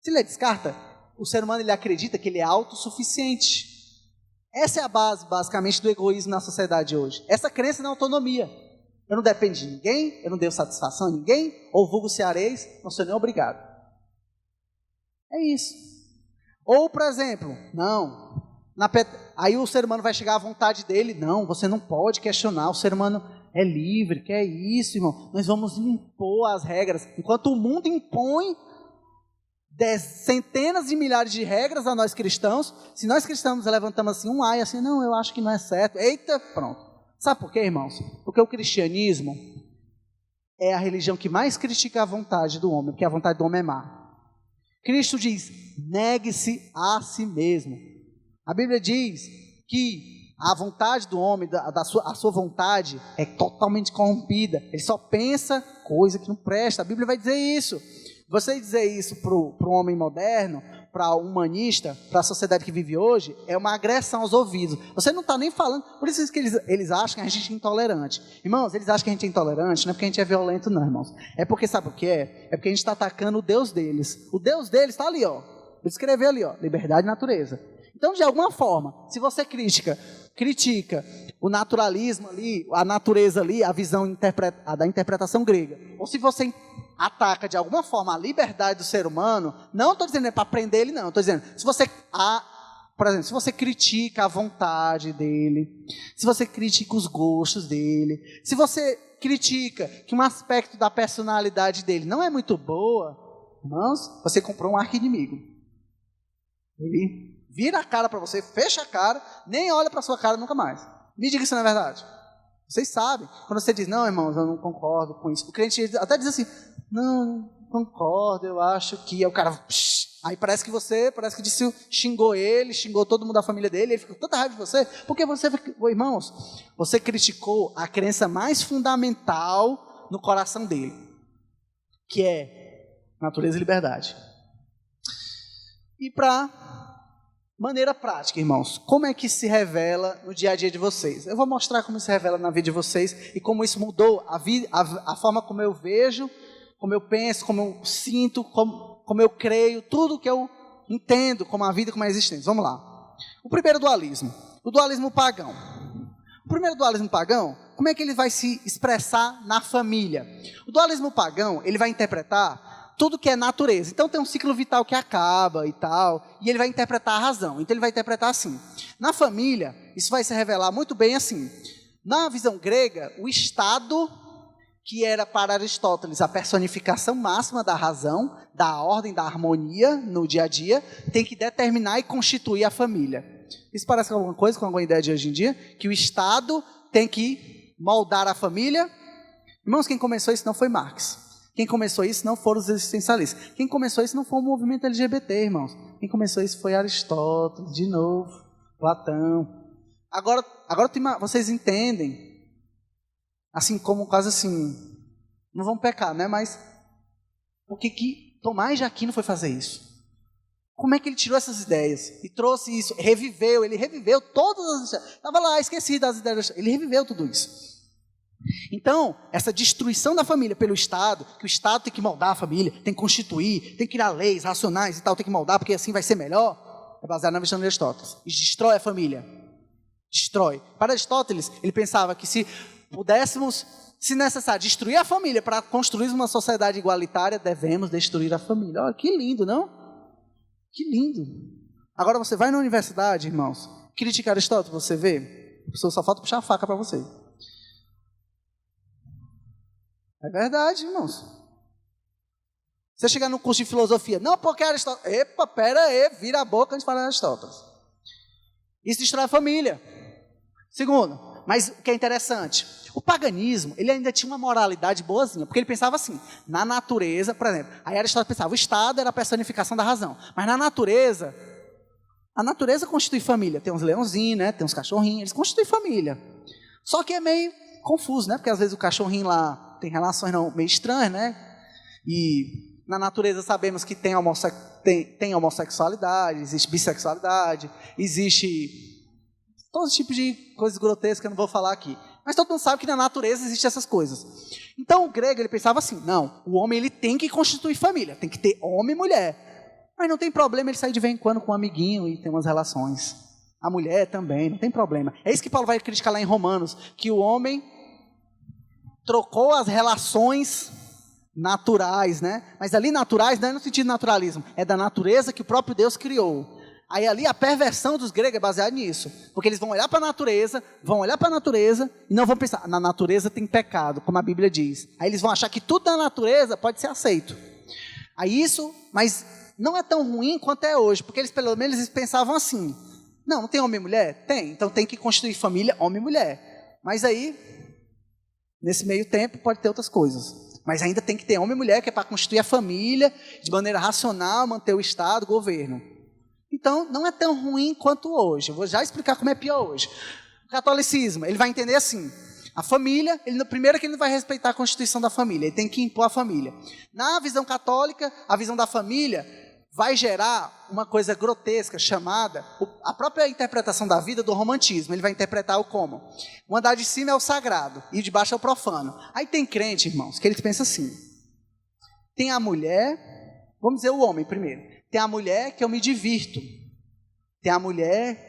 Se ele descarta, o ser humano ele acredita que ele é autossuficiente. Essa é a base, basicamente, do egoísmo na sociedade hoje. Essa crença na autonomia. Eu não dependo de ninguém, eu não devo satisfação a ninguém, ou vulgo cearês, não sou nem obrigado. É isso. Ou, por exemplo, aí o ser humano vai chegar à vontade dele, não, você não pode questionar, o ser humano é livre, que é isso, irmão, nós vamos impor as regras, enquanto o mundo impõe centenas de milhares de regras a nós cristãos, se nós cristãos levantamos assim um ai, assim, não, eu acho que não é certo, eita, pronto. Sabe por quê, irmãos? Porque o cristianismo é a religião que mais critica a vontade do homem, porque a vontade do homem é má. Cristo diz, negue-se a si mesmo. A Bíblia diz que a vontade do homem, a sua vontade é totalmente corrompida. Ele só pensa coisa que não presta. A Bíblia vai dizer isso. Você dizer isso para o homem moderno, para o humanista, para a sociedade que vive hoje, é uma agressão aos ouvidos. Você não está nem falando, por isso que eles acham que a gente é intolerante. Irmãos, eles acham que a gente é intolerante, não é porque a gente é violento não, irmãos. É porque, sabe o que é? É porque a gente está atacando o Deus deles. O Deus deles está ali, ó. Vou escrever ali, ó, liberdade e natureza. Então, de alguma forma, se você critica o naturalismo ali, a natureza ali, a visão da interpretação grega, ou se você ataca de alguma forma a liberdade do ser humano, não estou dizendo para prender ele, não, estou dizendo, por exemplo, se você critica a vontade dele, se você critica os gostos dele, se você critica que um aspecto da personalidade dele não é muito boa, irmãos, você comprou um arqui-inimigo. Ele vira a cara para você, fecha a cara, nem olha para sua cara nunca mais. Me diga se não é verdade. Vocês sabem. Quando você diz, não, irmãos, eu não concordo com isso. O crente até diz assim, não concordo, eu acho que... Aí o cara, aí parece que disse, xingou ele, xingou todo mundo da família dele, ele ficou com tanta raiva de você, porque você, irmãos, você criticou a crença mais fundamental no coração dele, que é natureza e liberdade. E para maneira prática, irmãos, como é que se revela no dia a dia de vocês? Eu vou mostrar como se revela na vida de vocês e como isso mudou a forma como eu vejo, como eu penso, como eu sinto, como eu creio, tudo que eu entendo como a vida, como a existência. Vamos lá. O primeiro dualismo, o dualismo pagão. O primeiro dualismo pagão, como é que ele vai se expressar na família? O dualismo pagão, ele vai interpretar tudo que é natureza. Então tem um ciclo vital que acaba e tal, e ele vai interpretar a razão. Então ele vai interpretar assim. Na família, isso vai se revelar muito bem assim. Na visão grega, o Estado, que era para Aristóteles a personificação máxima da razão, da ordem, da harmonia no dia a dia, tem que determinar e constituir a família. Isso parece alguma coisa com alguma ideia de hoje em dia? Que o Estado tem que moldar a família? Irmãos, quem começou isso não foi Marx. Quem começou isso não foram os existencialistas. Quem começou isso não foi o movimento LGBT, irmãos. Quem começou isso foi Aristóteles, de novo, Platão. Agora vocês entendem, assim como quase assim, não vão pecar, né? Mas por que Tomás de Aquino foi fazer isso? Como é que ele tirou essas ideias e trouxe isso, ele reviveu todas as ideias. Estava lá, esqueci das ideias, ele reviveu tudo isso. Então, essa destruição da família pelo Estado, que o Estado tem que moldar a família, tem que constituir, tem que criar leis racionais e tal, tem que moldar, porque assim vai ser melhor, é baseado na visão de Aristóteles. E destrói a família. Destrói. Para Aristóteles, ele pensava que se pudéssemos, se necessário, destruir a família para construir uma sociedade igualitária, devemos destruir a família. Olha, que lindo, não? Que lindo. Agora você vai na universidade, irmãos, critica Aristóteles, você vê, a pessoa só falta puxar a faca para você. É verdade, irmãos. Você chegar no curso de filosofia, não, porque Aristóteles... Epa, pera aí, vira a boca antes de falar de Aristóteles. Isso destrói a família. Segundo, mas o que é interessante, o paganismo, ele ainda tinha uma moralidade boazinha, porque ele pensava assim, na natureza, por exemplo, aí Aristóteles pensava, o Estado era a personificação da razão, mas na natureza, a natureza constitui família. Tem uns leãozinhos, né? Tem uns cachorrinhos, eles constituem família. Só que é meio confuso, né? Porque às vezes o cachorrinho lá tem relações meio estranhas, né? E na natureza sabemos que tem homossexualidade, existe bissexualidade, existe todo tipo de coisas grotescas que eu não vou falar aqui. Mas todo mundo sabe que na natureza existem essas coisas. Então o grego, ele pensava assim, não, o homem ele tem que constituir família, tem que ter homem e mulher. Mas não tem problema ele sair de vez em quando com um amiguinho e ter umas relações. A mulher também, não tem problema. É isso que Paulo vai criticar lá em Romanos, que o homem trocou as relações naturais, né? Mas ali naturais não é no sentido de naturalismo, é da natureza que o próprio Deus criou. Aí ali a perversão dos gregos é baseada nisso, porque eles vão olhar para a natureza e não vão pensar, na natureza tem pecado, como a Bíblia diz. Aí eles vão achar que tudo na natureza pode ser aceito. Aí isso, mas não é tão ruim quanto é hoje, porque eles pelo menos eles pensavam assim, não tem homem e mulher? Tem, então tem que constituir família homem e mulher. Mas aí, nesse meio tempo, pode ter outras coisas. Mas ainda tem que ter homem e mulher, que é para constituir a família de maneira racional, manter o Estado, o governo. Então, não é tão ruim quanto hoje. Eu vou já explicar como é pior hoje. O catolicismo, ele vai entender assim, a família, primeiro que ele não vai respeitar a constituição da família, ele tem que impor a família. Na visão católica, a visão da família vai gerar uma coisa grotesca chamada, a própria interpretação da vida do romantismo, ele vai interpretar o como? O andar de cima é o sagrado e o de baixo é o profano. Aí tem crente, irmãos, que eles pensam assim, tem a mulher, vamos dizer o homem primeiro, tem a mulher que eu me divirto, tem a mulher,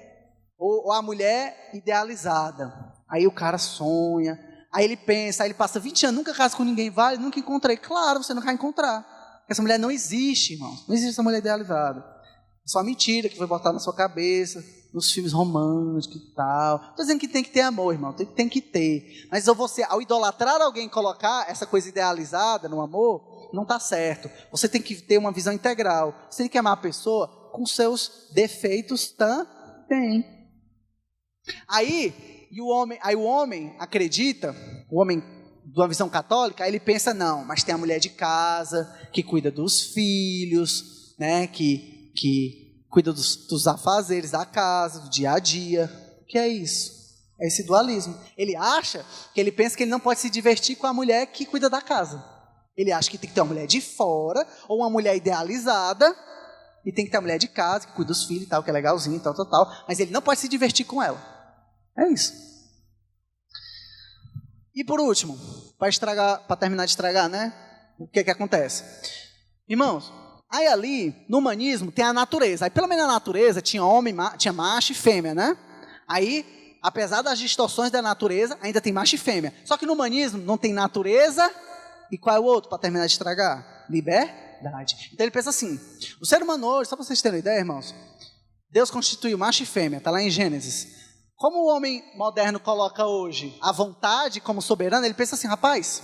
ou a mulher idealizada, aí o cara sonha, aí ele pensa, aí ele passa 20 anos, nunca casa com ninguém, vale, nunca encontrei, claro, você não vai encontrar. Essa mulher não existe, irmãos. Não existe essa mulher idealizada. É só mentira que foi botar na sua cabeça, nos filmes românticos e tal. Estou dizendo que tem que ter amor, irmão. Tem que ter. Mas você, ao idolatrar alguém, colocar essa coisa idealizada no amor, não está certo. Você tem que ter uma visão integral. Você tem que amar a pessoa com seus defeitos também. Aí o homem acredita, o homem de uma visão católica, aí ele pensa, não, mas tem a mulher de casa, que cuida dos filhos, né, que cuida dos afazeres da casa, do dia a dia. O que é isso? É esse dualismo. Ele pensa que ele não pode se divertir com a mulher que cuida da casa. Ele acha que tem que ter uma mulher de fora, ou uma mulher idealizada, e tem que ter a mulher de casa, que cuida dos filhos e tal, que é legalzinho, tal, mas ele não pode se divertir com ela. É isso. E por último, para terminar de estragar, né? O que acontece? Irmãos, aí ali, no humanismo, tem a natureza. Aí pelo menos na natureza tinha homem, tinha macho e fêmea, né? Aí, apesar das distorções da natureza, ainda tem macho e fêmea. Só que no humanismo não tem natureza. E qual é o outro, para terminar de estragar? Liberdade. Então ele pensa assim, o ser humano hoje, só para vocês terem uma ideia, irmãos, Deus constituiu macho e fêmea, está lá em Gênesis. Como o homem moderno coloca hoje a vontade como soberana, ele pensa assim, rapaz,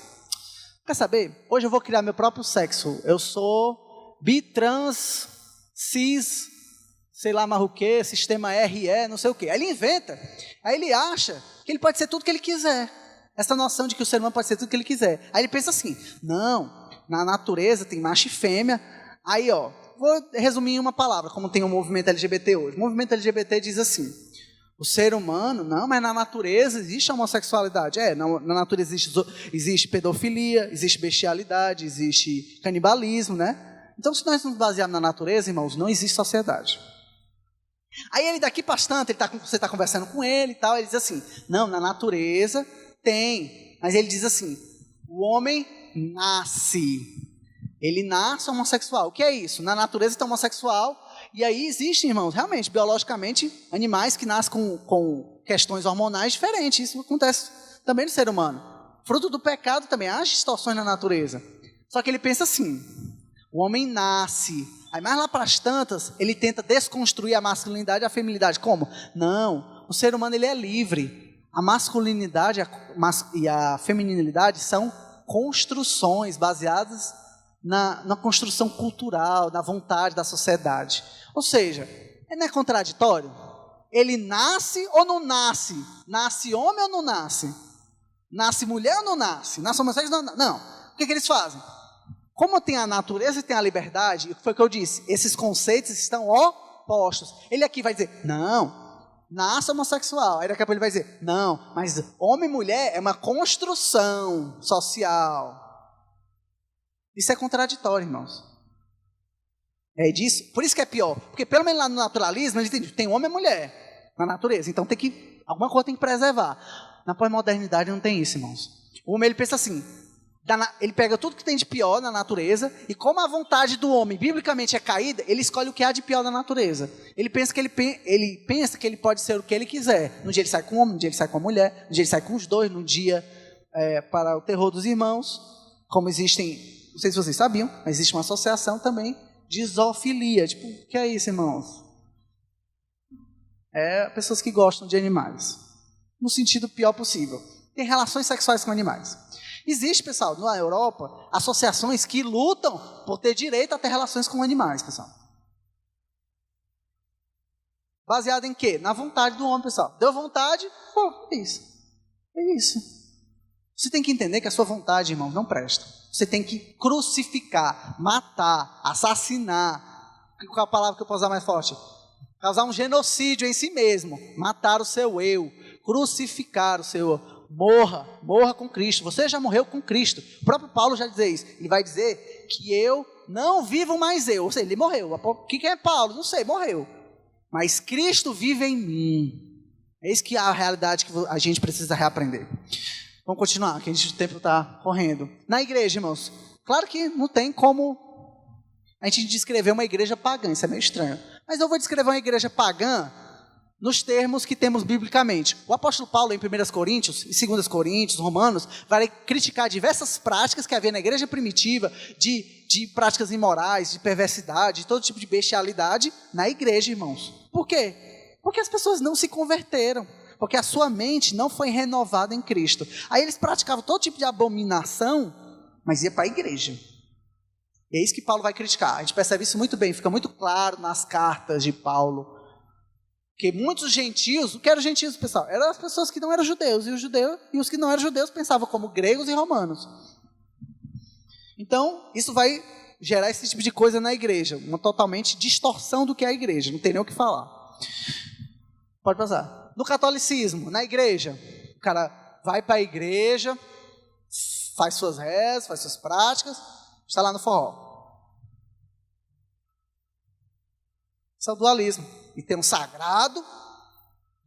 quer saber? Hoje eu vou criar meu próprio sexo. Eu sou bi, trans, cis, sei lá mais o que, sistema RE, não sei o que. Aí ele inventa, aí ele acha que ele pode ser tudo que ele quiser. Essa noção de que o ser humano pode ser tudo que ele quiser. Aí ele pensa assim, não, na natureza tem macho e fêmea. Aí, ó, vou resumir em uma palavra, como tem o movimento LGBT hoje. O movimento LGBT diz assim, o ser humano, não, mas na natureza existe a homossexualidade. Na natureza existe pedofilia, existe bestialidade, existe canibalismo, né? Então, se nós nos basearmos na natureza, irmãos, não existe sociedade. Aí ele daqui bastante, você está conversando com ele e tal, ele diz assim, não, na natureza tem, mas ele diz assim, o homem nasce, ele nasce homossexual. O que é isso? Na natureza tem homossexual. E aí existem, irmãos, realmente, biologicamente, animais que nascem com questões hormonais diferentes. Isso acontece também no ser humano. Fruto do pecado também, há distorções na natureza. Só que ele pensa assim, o homem nasce, aí mais lá para as tantas, ele tenta desconstruir a masculinidade e a feminilidade. Como? Não, o ser humano ele é livre. A masculinidade e a feminilidade são construções baseadas na construção cultural, na vontade da sociedade. Ou seja, não é contraditório? Ele nasce ou não nasce? Nasce homem ou não nasce? Nasce mulher ou não nasce? Nasce homossexual ou não? Não. O que eles fazem? Como tem a natureza e tem a liberdade, foi o que eu disse, esses conceitos estão opostos. Ele aqui vai dizer, não, nasce homossexual. Aí daqui a pouco ele vai dizer, não, mas homem e mulher é uma construção social. Isso é contraditório, irmãos. É disso. Por isso que é pior. Porque pelo menos lá no naturalismo, ele tem homem e mulher na natureza. Então alguma coisa tem que preservar. Na pós-modernidade não tem isso, irmãos. O homem ele pensa assim, ele pega tudo que tem de pior na natureza, e como a vontade do homem biblicamente é caída, ele escolhe o que há de pior na natureza. Ele pensa que ele pode ser o que ele quiser. No dia ele sai com um homem, no dia ele sai com a mulher, no dia ele sai com os dois, no dia para o terror dos irmãos, como existem... Não sei se vocês sabiam, mas existe uma associação também de zoofilia. Tipo, o que é isso, irmãos? É pessoas que gostam de animais. No sentido pior possível. Tem relações sexuais com animais. Existe, pessoal, na Europa, associações que lutam por ter direito a ter relações com animais, pessoal. Baseado em quê? Na vontade do homem, pessoal. Deu vontade? Pô, é isso. É isso. Você tem que entender que a sua vontade, irmão, não presta. Você tem que crucificar, matar, assassinar. Qual a palavra que eu posso usar mais forte? Causar um genocídio em si mesmo. Matar o seu eu. Crucificar o seu eu. Morra com Cristo. Você já morreu com Cristo. O próprio Paulo já diz isso. Ele vai dizer que eu não vivo mais eu. Ou seja, ele morreu. O que é Paulo? Não sei, morreu. Mas Cristo vive em mim. É isso que é a realidade que a gente precisa reaprender. Vamos continuar, que o tempo está correndo. Na igreja, irmãos, claro que não tem como a gente descrever uma igreja pagã, isso é meio estranho. Mas eu vou descrever uma igreja pagã nos termos que temos biblicamente. O apóstolo Paulo, em 1 Coríntios, e 2 Coríntios, Romanos, vai criticar diversas práticas que havia na igreja primitiva, de práticas imorais, de perversidade, de todo tipo de bestialidade na igreja, irmãos. Por quê? Porque as pessoas não se converteram. Porque a sua mente não foi renovada em Cristo. Aí eles praticavam todo tipo de abominação, mas ia para a igreja. E é isso que Paulo vai criticar. A gente percebe isso muito bem, fica muito claro nas cartas de Paulo. Que muitos gentios, o que eram gentios, pessoal? Eram as pessoas que não eram judeus, e os que não eram judeus pensavam como gregos e romanos. Então, isso vai gerar esse tipo de coisa na igreja, uma totalmente distorção do que é a igreja, não tem nem o que falar. Pode passar. No catolicismo, na igreja, o cara vai para a igreja, faz suas rezas, faz suas práticas, está lá no forró. Isso é o dualismo. E tem um sagrado,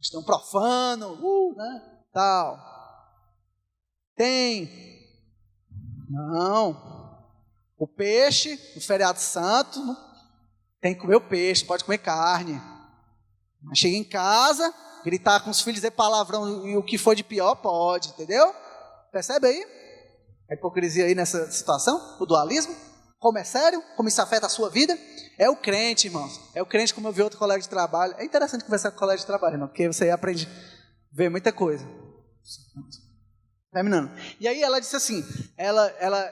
tem um profano, né? Tal. Tem. Não. O peixe, no feriado santo, tem que comer o peixe, pode comer carne. Mas chega em casa, gritar com os filhos, dizer palavrão e o que for de pior, pode, entendeu? Percebe aí? A hipocrisia aí nessa situação, o dualismo. Como é sério, como isso afeta a sua vida. É o crente, irmãos. É o crente, como eu vi outro colega de trabalho. É interessante conversar com o colega de trabalho, irmão, porque você aprende a ver muita coisa. Terminando. E aí ela disse assim, ela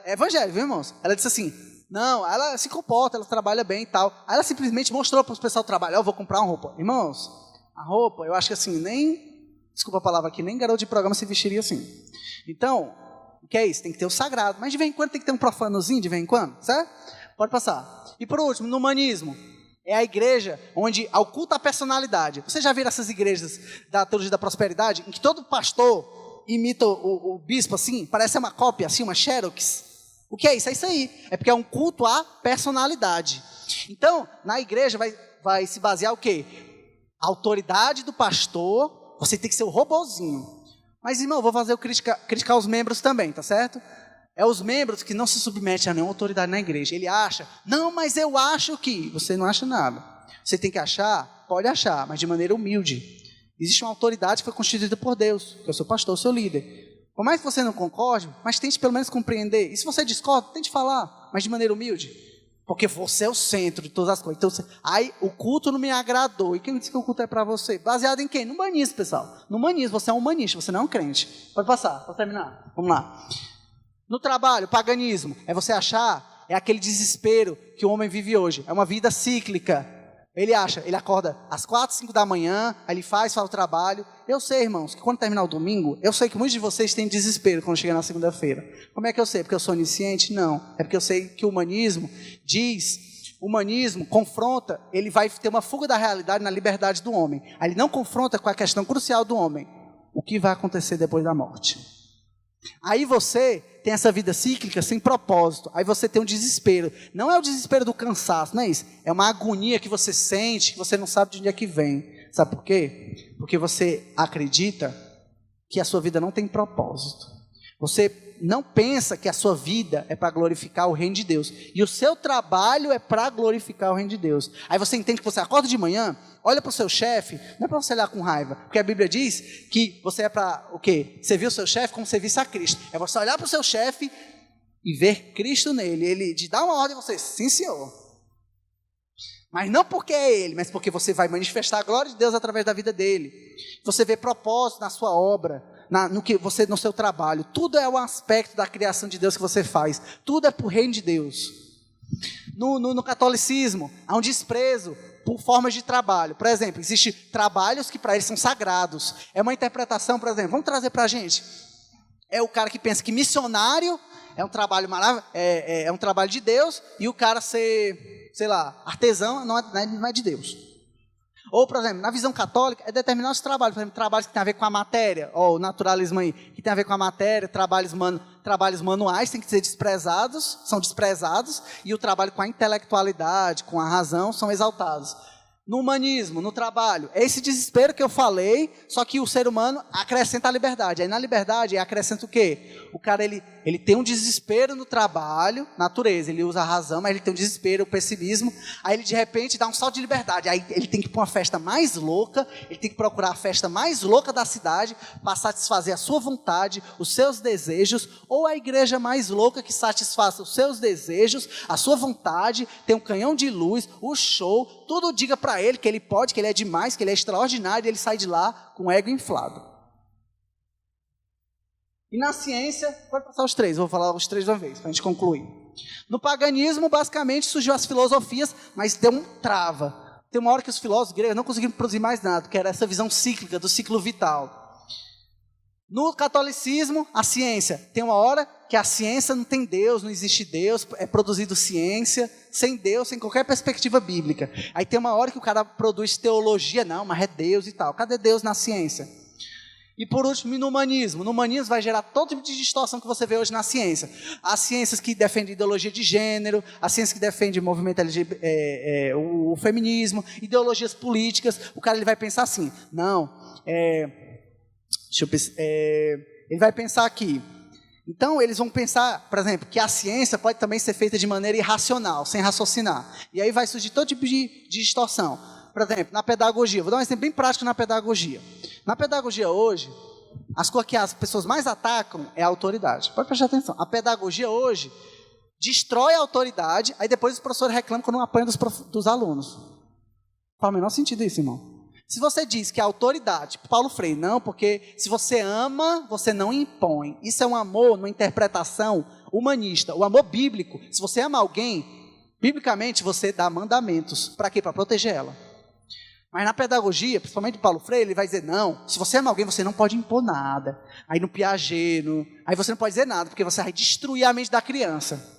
é evangélica, viu, irmãos? Ela disse assim, não, ela se comporta, ela trabalha bem e tal. Aí ela simplesmente mostrou para os pessoal trabalhar, eu vou comprar uma roupa. Irmãos, a roupa, eu acho que assim, desculpa a palavra aqui, nem garoto de programa se vestiria assim. Então, o que é isso? Tem que ter o sagrado, mas de vez em quando tem que ter um profanozinho, de vez em quando, certo? Pode passar. E por último, no humanismo, é a igreja onde oculta a personalidade. Você já viram essas igrejas da teologia da prosperidade, em que todo pastor imita o bispo assim, parece uma cópia, assim, uma xerox? O que é isso? É isso aí. É porque é um culto à personalidade. Então, na igreja vai se basear o quê? A autoridade do pastor, você tem que ser o robozinho. Mas, irmão, eu vou fazer criticar os membros também, tá certo? É os membros que não se submetem a nenhuma autoridade na igreja. Ele acha, não, mas eu acho que... Você não acha nada. Você tem que achar, pode achar, mas de maneira humilde. Existe uma autoridade que foi constituída por Deus, que é o seu pastor, o seu líder. Por mais que você não concorde, mas tente pelo menos compreender. E se você discorda, tente falar, mas de maneira humilde. Porque você é o centro de todas as coisas. Então, aí o culto não me agradou. E quem disse que o culto é para você? Baseado em quem? No humanismo, pessoal. No humanismo, você é um humanista, você não é um crente. Pode passar, pode terminar. Vamos lá. No trabalho, paganismo, é você achar, é aquele desespero que o homem vive hoje. É uma vida cíclica. Ele acha, ele acorda às 4, 5 da manhã, aí ele faz o trabalho. Eu sei, irmãos, que quando terminar o domingo, eu sei que muitos de vocês têm desespero quando chega na segunda-feira. Como é que eu sei? Porque eu sou onisciente? Não. É porque eu sei que o humanismo confronta, ele vai ter uma fuga da realidade na liberdade do homem. Aí ele não confronta com a questão crucial do homem. O que vai acontecer depois da morte? Aí você tem essa vida cíclica sem propósito. Aí você tem um desespero. Não é o desespero do cansaço, não é isso. É uma agonia que você sente, que você não sabe de onde é que vem. Sabe por quê? Porque você acredita que a sua vida não tem propósito. Você não pensa que a sua vida é para glorificar o reino de Deus. E o seu trabalho é para glorificar o reino de Deus. Aí você entende que você acorda de manhã, olha para o seu chefe, não é para você olhar com raiva, porque a Bíblia diz que você é para o quê? Servir o seu chefe como serviço a Cristo. É você olhar para o seu chefe e ver Cristo nele. Ele te dá uma ordem e você, sim senhor. Mas não porque é ele, mas porque você vai manifestar a glória de Deus através da vida dele. Você vê propósito na sua obra, no seu trabalho. Tudo é um aspecto da criação de Deus que você faz. Tudo é para o reino de Deus. No catolicismo, há um desprezo por formas de trabalho. Por exemplo, existem trabalhos que para eles são sagrados. É uma interpretação, por exemplo, vamos trazer para a gente. É o cara que pensa que missionário é um trabalho maravilhoso, é um trabalho de Deus, e o cara ser, sei lá, artesão não é de Deus. Ou, por exemplo, na visão católica, é determinados trabalhos, por exemplo, trabalhos que tem a ver com a matéria, ou o naturalismo aí, que tem a ver com a matéria, trabalhos manuais têm que ser desprezados, são desprezados, e o trabalho com a intelectualidade, com a razão, são exaltados. No humanismo, no trabalho, é esse desespero que eu falei, só que o ser humano acrescenta a liberdade. Aí na liberdade acrescenta o quê? O cara ele tem um desespero no trabalho, natureza, ele usa a razão, mas ele tem um desespero, o pessimismo, aí ele de repente dá um salto de liberdade, aí ele tem que ir para uma festa mais louca, ele tem que procurar a festa mais louca da cidade, para satisfazer a sua vontade, os seus desejos, ou a igreja mais louca que satisfaça os seus desejos, a sua vontade, tem um canhão de luz, o show, tudo diga para ele que ele pode, que ele é demais, que ele é extraordinário, e ele sai de lá com o ego inflado. E na ciência, pode passar os três, vou falar os três de uma vez, para a gente concluir. No paganismo, basicamente, surgiu as filosofias, mas deu um trava. Tem uma hora que os filósofos gregos não conseguiram produzir mais nada, que era essa visão cíclica, do ciclo vital. No catolicismo, a ciência. Tem uma hora que a ciência não tem Deus, não existe Deus, é produzido ciência, sem Deus, sem qualquer perspectiva bíblica. Aí tem uma hora que o cara produz teologia, não, mas é Deus e tal. Cadê Deus na ciência? E por último, no humanismo. No humanismo vai gerar todo tipo de distorção que você vê hoje na ciência. As ciências que defendem ideologia de gênero, as ciências que defendem o movimento LGBT, o feminismo, ideologias políticas. O cara ele vai pensar assim, não, ele vai pensar aqui. Então, eles vão pensar, por exemplo, que a ciência pode também ser feita de maneira irracional, sem raciocinar. E aí vai surgir todo tipo de distorção. Por exemplo, na pedagogia. Vou dar um exemplo bem prático na pedagogia. Na pedagogia hoje, as coisas que as pessoas mais atacam é a autoridade. Pode prestar atenção. A pedagogia hoje destrói a autoridade, aí depois os professores reclamam quando não apanham dos alunos. Faz o menor sentido isso, irmão. Se você diz que a autoridade, Paulo Freire, não, porque se você ama, você não impõe. Isso é um amor, uma interpretação humanista. O amor bíblico, se você ama alguém, biblicamente você dá mandamentos. Para quê? Para proteger ela. Mas na pedagogia, principalmente Paulo Freire, ele vai dizer, não, se você ama alguém, você não pode impor nada. Aí no Piaget, aí você não pode dizer nada, porque você vai destruir a mente da criança.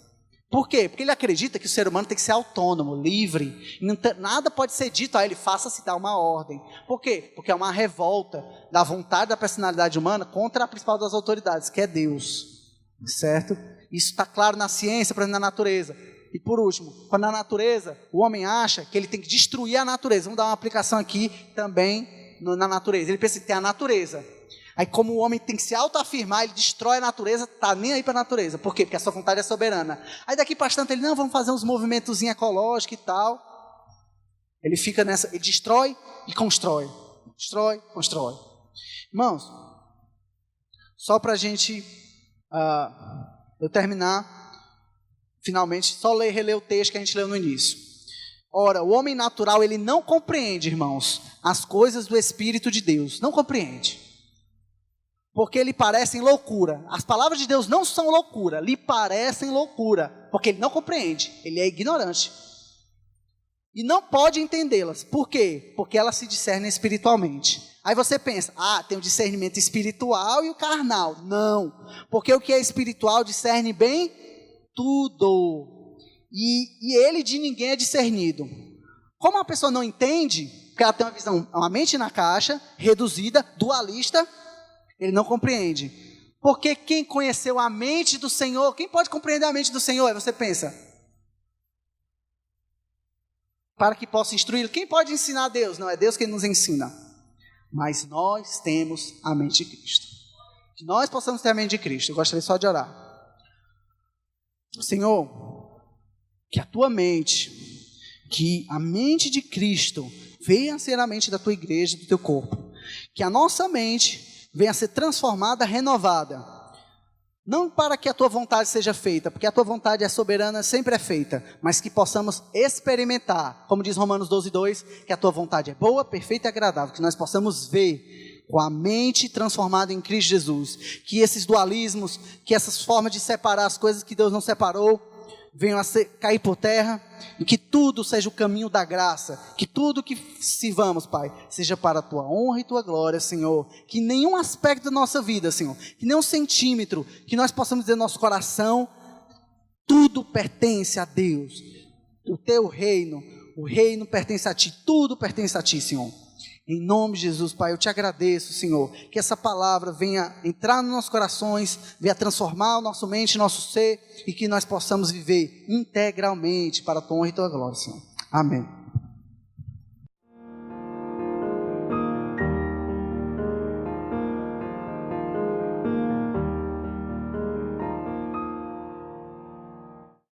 Por quê? Porque ele acredita que o ser humano tem que ser autônomo, livre. Nada pode ser dito a ele, faça-se dar uma ordem. Por quê? Porque é uma revolta da vontade da personalidade humana contra a principal das autoridades, que é Deus. Certo? Isso está claro na ciência, por exemplo, na natureza. E por último, quando na natureza, o homem acha que ele tem que destruir a natureza. Vamos dar uma aplicação aqui também na natureza. Ele pensa que tem a natureza. Aí como o homem tem que se autoafirmar, ele destrói a natureza, está nem aí para a natureza. Por quê? Porque a sua vontade é soberana. Aí daqui para tanto ele, não, vamos fazer uns movimentos ecológicos e tal. Ele fica nessa, ele destrói e constrói. Destrói, constrói. Irmãos, só para a gente, eu terminar, finalmente, só reler o texto que a gente leu no início. Ora, o homem natural, ele não compreende, irmãos, as coisas do Espírito de Deus. Não compreende. Porque lhe parecem loucura. As palavras de Deus não são loucura, lhe parecem loucura, porque ele não compreende, ele é ignorante. E não pode entendê-las. Por quê? Porque elas se discernem espiritualmente. Aí você pensa, tem o discernimento espiritual e o carnal. Não, porque o que é espiritual discerne bem tudo. E ele de ninguém é discernido. Como a pessoa não entende, porque ela tem uma visão, uma mente na caixa, reduzida, dualista, ele não compreende. Porque quem conheceu a mente do Senhor, quem pode compreender a mente do Senhor? Aí você pensa, para que possa instruí-lo. Quem pode ensinar a Deus? Não é Deus quem nos ensina. Mas nós temos a mente de Cristo. Que nós possamos ter a mente de Cristo. Eu gostaria só de orar. Senhor, que a tua mente, que a mente de Cristo venha a ser a mente da tua igreja, do teu corpo. Que a nossa mente venha a ser transformada, renovada. Não para que a tua vontade seja feita, porque a tua vontade é soberana, sempre é feita, mas que possamos experimentar, como diz Romanos 12:2, que a tua vontade é boa, perfeita e agradável, que nós possamos ver com a mente transformada em Cristo Jesus, que esses dualismos, que essas formas de separar as coisas que Deus não separou, venham a cair por terra, e que tudo seja o caminho da graça, que tudo que sirvamos, Pai, seja para a tua honra e tua glória, Senhor, que nenhum aspecto da nossa vida, Senhor, que nenhum centímetro, que nós possamos dizer no nosso coração, tudo pertence a Deus, o teu reino, o reino pertence a ti, tudo pertence a ti, Senhor. Em nome de Jesus, Pai, eu te agradeço, Senhor, que essa palavra venha entrar nos nossos corações, venha transformar a nossa mente, nosso ser, e que nós possamos viver integralmente para a tua honra e tua glória, Senhor. Amém.